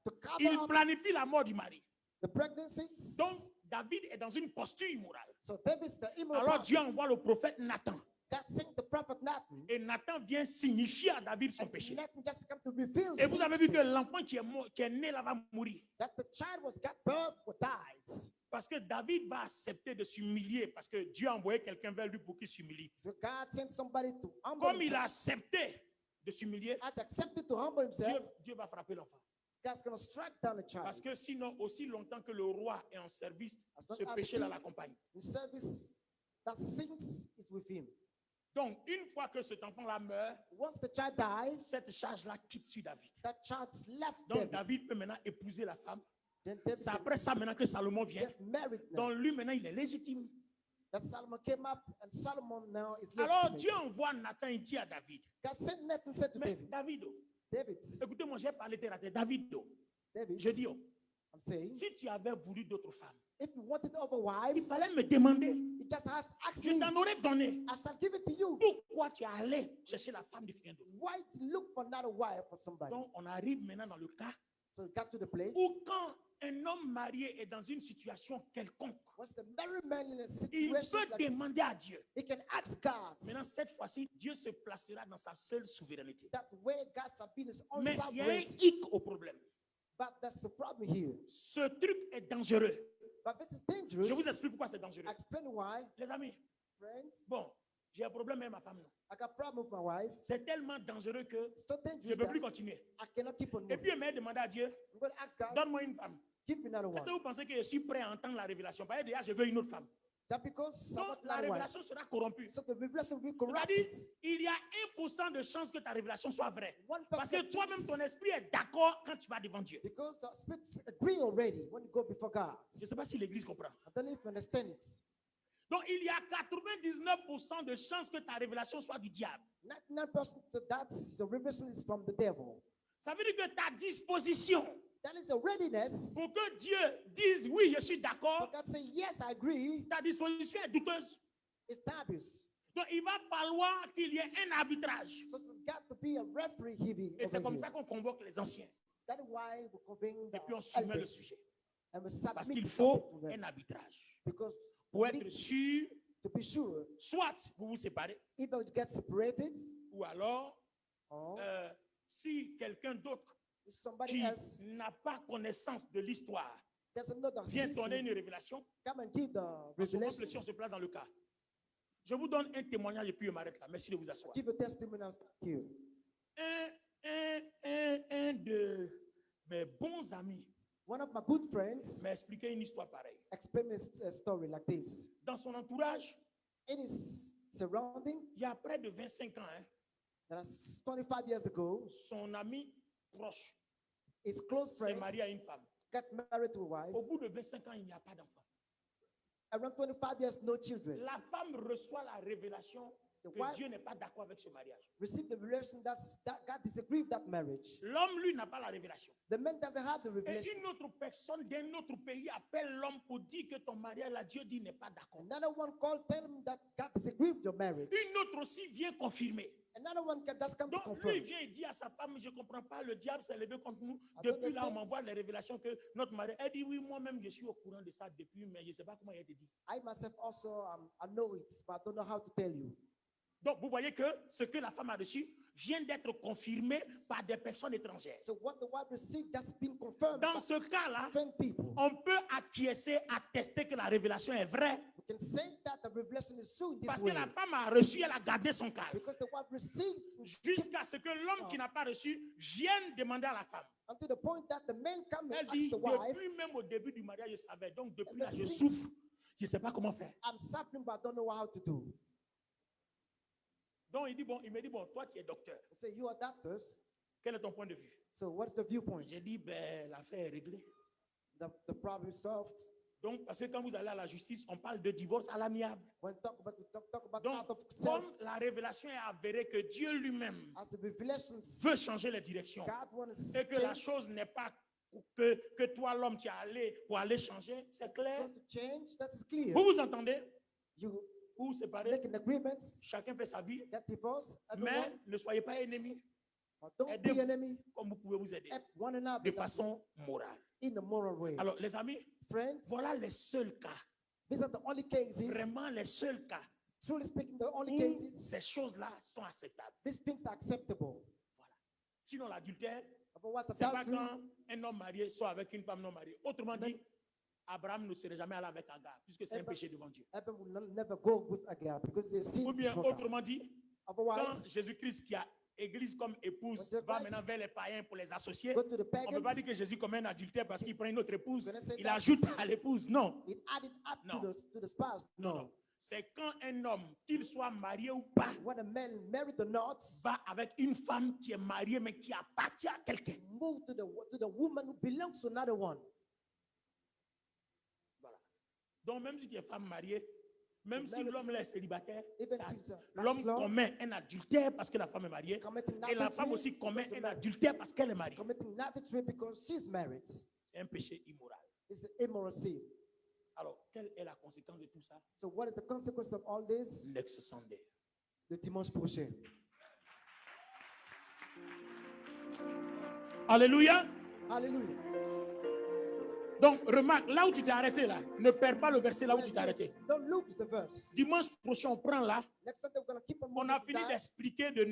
to cover il up planifie la mort du mari. the pregnancies. Donc David est dans une posture immorale. So David's the immoral Alors part. Dieu envoie le prophète Nathan. God sent the prophet Nathan. Et Nathan vient signifier à David son péché. Nathan just come to reveal Et vous sin avez vu to que him, l'enfant qui est né là va mourir. that the child was got birth or died. Parce que David va accepter de s'humilier. Parce que Dieu a envoyé quelqu'un vers lui pour qu'il s'humilie. So God sent somebody to humble Comme il a himself. accepté de s'humilier, Has accepted to humble himself. Dieu va frapper l'enfant. God's going to strike down the child. Parce que sinon, aussi longtemps que le roi est en service, As long ce as the péché-là king l'accompagne. in service, that sins is with him. Donc, une fois que cet enfant-là meurt, Once the child dies, cette charge-là quitte sur David. that child's left Donc, David. David peut maintenant épouser la femme. Then David C'est après ça maintenant que Salomon vient. get married now. Donc, lui maintenant, il est légitime. That Solomon came up, and Solomon now is Alors, legitimate. Dieu envoie Nathan et dit à David. God sent Nathan said to Mais David, David, oh, David, écoutez-moi, j'ai parlé terre à terre. David, oh, David, je dis, oh, I'm saying, si tu avais voulu d'autres femmes, if you wanted other il wives, fallait me demander. you just ask Je me, t'en aurais donné. I shall give it to you. Pourquoi tu es allé chercher la femme de quelqu'un d'autre? Why look for another wife for somebody? Donc, on arrive maintenant dans le cas So you got to the place où quand un homme marié est dans une situation quelconque, once the married man in a il situation peut like this, demander à Dieu. he can ask God. Maintenant, cette fois-ci, Dieu se placera dans sa seule souveraineté. That way God shall be in his own Mais il y a un sovereignty. hic au problème. But that's the problem here. Ce truc est dangereux. But this is dangerous. Je vous explique pourquoi c'est dangereux. I explain why, Les amis, friends. bon, j'ai un problème avec ma femme. Non. I got problem with my wife. C'est tellement dangereux que It's so je dangerous ne peux that plus continuer. I cannot keep on Et moving. puis, elle m'a demandé à Dieu, I'm going to ask God, donne-moi une femme. give me another Est-ce que one. vous pensez que je suis prêt à entendre la révélation? Parce que déjà, je veux une autre femme. That because Donc, someone la another wife. révélation sera corrompue. So the revelation will be C'est-à-dire, corrupted. il y a 1% de chance que ta révélation soit vraie. 1% Parce que toi-même, ton esprit est d'accord quand tu vas devant Dieu. Because the spirits agree already when you go before God. Je ne sais pas si l'Église comprend. I don't know if you understand it. Donc, il y a 99% de chances que ta révélation soit du diable. 99% to that, the revelation is from the devil. Ça veut dire que ta disposition That is the readiness. pour que Dieu dise oui, je suis For d'accord, God to say, yes, I agree, ta disposition est douteuse. is obvious. Donc, il va falloir qu'il y ait un arbitrage. So there's got to be a referee heavy Et c'est over comme here. ça qu'on convoque les anciens. That is why we convene Et the puis, on soumet le elders. sujet. And we Parce submit qu'il the faut subject to them. un arbitrage. Because Pour we être need sûr, to be sure, soit vous vous séparez, either you get separated ou alors, or si quelqu'un d'autre if somebody qui else n'a pas connaissance de l'histoire doesn't know the vient donner history, une révélation, come and give the on se revelation. montre si on se place dans le cas. Je vous donne un témoignage et puis je m'arrête là. Merci de vous asseoir. Give a testimony and start here. Un de mes bons amis One of my good friends m'a expliqué une histoire pareille. explained a story like this. Dans son entourage, In his surrounding, il y a près de 25 ans, hein, that's 25 years ago, son ami proche his close s'est friend marié à une femme. got married to a wife. Au bout de 25 ans, il n'y a pas d'enfant. Around 25 years, no children. La femme reçoit la révélation The que wife Dieu n'est pas d'accord avec ce mariage. received the revelation that God disagreed with that marriage. L'homme, lui, n'a pas la révélation. The man doesn't have the Et revelation. une autre personne d'un autre pays appelle l'homme pour dire que ton mariage, là, Dieu dit, n'est pas d'accord. Another one called, tell him that God disagreed with your marriage. Une autre aussi vient confirmer. Another one can just come to Donc, lui, confirm. il vient et dit à sa femme, je ne comprends pas, le diable s'est levé contre nous. I don't Depuis là, on understand. m'envoie les révélations que notre mari. Elle dit, oui, moi-même, je suis au courant de ça depuis, mais je ne sais pas comment il a été dit. I myself also, I know it, but I don't know how to tell you. Donc, vous voyez que ce que la femme a reçu vient d'être confirmé par des personnes étrangères. So what the wife received just been confirmed Dans by ce cas-là, different people. on peut acquiescer, attester que la révélation est vraie, We can say that the revelation is true in this Parce way. que la femme a reçu, elle a gardé son calme. Because the wife received Jusqu'à ce que l'homme qui n'a pas reçu vienne demander à la femme. until the point that the man come Elle and dit, ask the wife, depuis même au début du mariage, je savais. Donc depuis là, je Merci. souffre. Je ne sais pas comment faire. I'm suffering, but I don't know how to do. Donc il me dit, bon, toi qui es docteur, I say, you are doctors, quel est ton point de vue? so what's the viewpoint? J'ai dit, ben, l'affaire est réglée. The problem is solved. Donc, parce que quand vous allez à la justice, on parle de divorce à l'amiable. When talk about Donc, out of self, comme la révélation est avérée que Dieu lui-même as the revelations, veut changer les directions God wants et que la change, chose n'est pas que toi, l'homme, tu es allé pour aller changer, c'est clair. wants to change. That is clear. Vous vous entendez? You Vous vous séparez, make an agreement, chacun fait sa vie, get divorced, mais everyone, ne soyez pas ennemis, but don't be aidez-vous. enemy, comme vous pouvez vous aider, help one another de façon morale. in a moral way. Alors, les amis, Friends, voilà les seuls cas, these are the only cases, vraiment les seuls cas truly speaking, the only où cases, ces choses-là sont acceptables. these things are acceptable. Sinon, l'adultère, Otherwise, c'est pas adultery, quand un homme marié soit avec une femme non mariée. Autrement dit, Abraham ne serait jamais allé avec Agar, puisque c'est un péché devant Dieu. Abraham will never go with Agar because they sin Ou bien, before God. autrement dit, quand Otherwise, Jésus-Christ, qui a Église comme épouse, When va Christ maintenant vers les païens pour les associer, go to the on ne peut pas pagans, dire que Jésus commet un adultère parce qu'il prend une autre épouse. When I say Il that- ajoute à l'épouse. Non, it added up No. to the spouse. non, non. C'est quand un homme, qu'il soit marié ou pas, When a man married or not, va avec une femme qui est mariée mais qui appartient à quelqu'un. move to the woman who belongs to another one. Donc même si tu es femme mariée, même si Même- l'homme là est célibataire, Even ça- if he's a l'homme bachelor, commet un adultère parce que la femme est mariée committing et la adultery femme aussi commet because un the man- adultère parce qu'elle est mariée. committing adultery because she's married. C'est un péché immoral. It's an immoral sin. Alors, quelle est la conséquence de tout ça? So what is the consequence of all this? Next Sunday. Le dimanche prochain. Alléluia. Hallelujah. Donc, remarque, là où tu t'es arrêté, là, ne perds pas le verset là où tu t'es arrêté. Don't lose the verse. Dimanche prochain, on prend là. Next Sunday, we're going to keep on On moving a to fini that. d'expliquer, de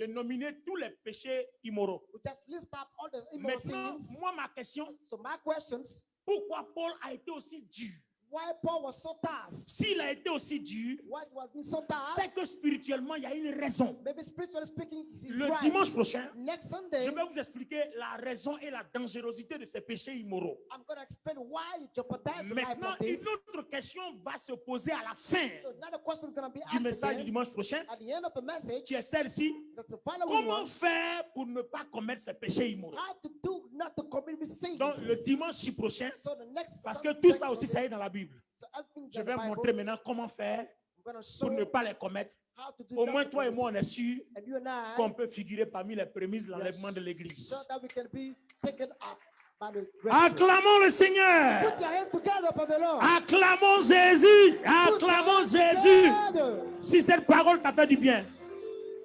nominer tous les péchés immoraux. We just list up all the immoral Maintenant, sins. moi, ma question, So my questions, pourquoi Paul a été aussi dur? why Paul was so tough? S'il a été aussi dur, Why he was being so tough? c'est que spirituellement, il y a une raison. Maybe spiritually speaking, he's Le right. dimanche prochain, Next Sunday, je vais vous expliquer la raison et la dangerosité de ces péchés immoraux. I'm going to explain why you jeopardize the life Maintenant, like this. une autre question va se poser à la fin So another question is going to be du asked message du again. dimanche prochain, At the end of the message, qui est celle-ci. that's the following Comment one. faire pour ne pas commettre ces péchés immoraux? How to do not to commit these sins. Donc, le dimanche prochain, So the next parce que Sunday- tout ça aussi, ça est dans la Bible. So everything Je in the vais Bible, montrer maintenant comment faire I'm going to show pour ne pas les commettre. how to do Au not moins, to toi et commit moi, on est sûr And you and I, qu'on peut figurer parmi les prémices de l'enlèvement de l'Église. so that we can be taken up by the rapture. Acclamons le Seigneur. Put your hands together for the Lord. Acclamons Jésus. Put your Acclamons hands Jésus. together. Si cette parole t'a fait du bien,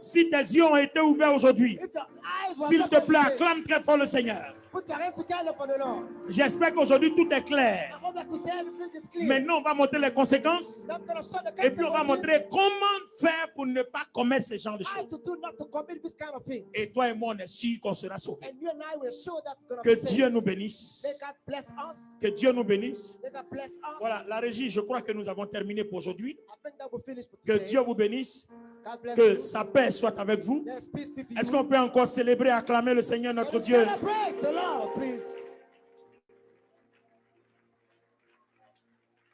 si tes yeux ont été ouverts aujourd'hui, If your eyes were s'il te open plaît, today, acclame très fort le Seigneur. put your hands together for the Lord. J'espère qu'aujourd'hui tout est I clair. hope that today everything is clear. Maintenant, on va montrer les conséquences Now I'm going to show the et puis on va consequences, montrer comment faire pour ne pas commettre ce genre de how choses. to do not to commit this kind of thing. Et toi et moi, on est sûr qu'on sera sauvés. And you and I will show that we're going Que to be Dieu saved. nous bénisse. May God bless us. Que Dieu nous bénisse. May God bless us. Voilà, la régie, je crois que nous avons terminé pour aujourd'hui. I think that we're finished for Que today. Dieu vous bénisse. God bless Que you. sa paix soit avec vous. Let's peace be with Est-ce you. qu'on peut encore célébrer, acclamer le Seigneur notre Let's Dieu? celebrate the Lord, please.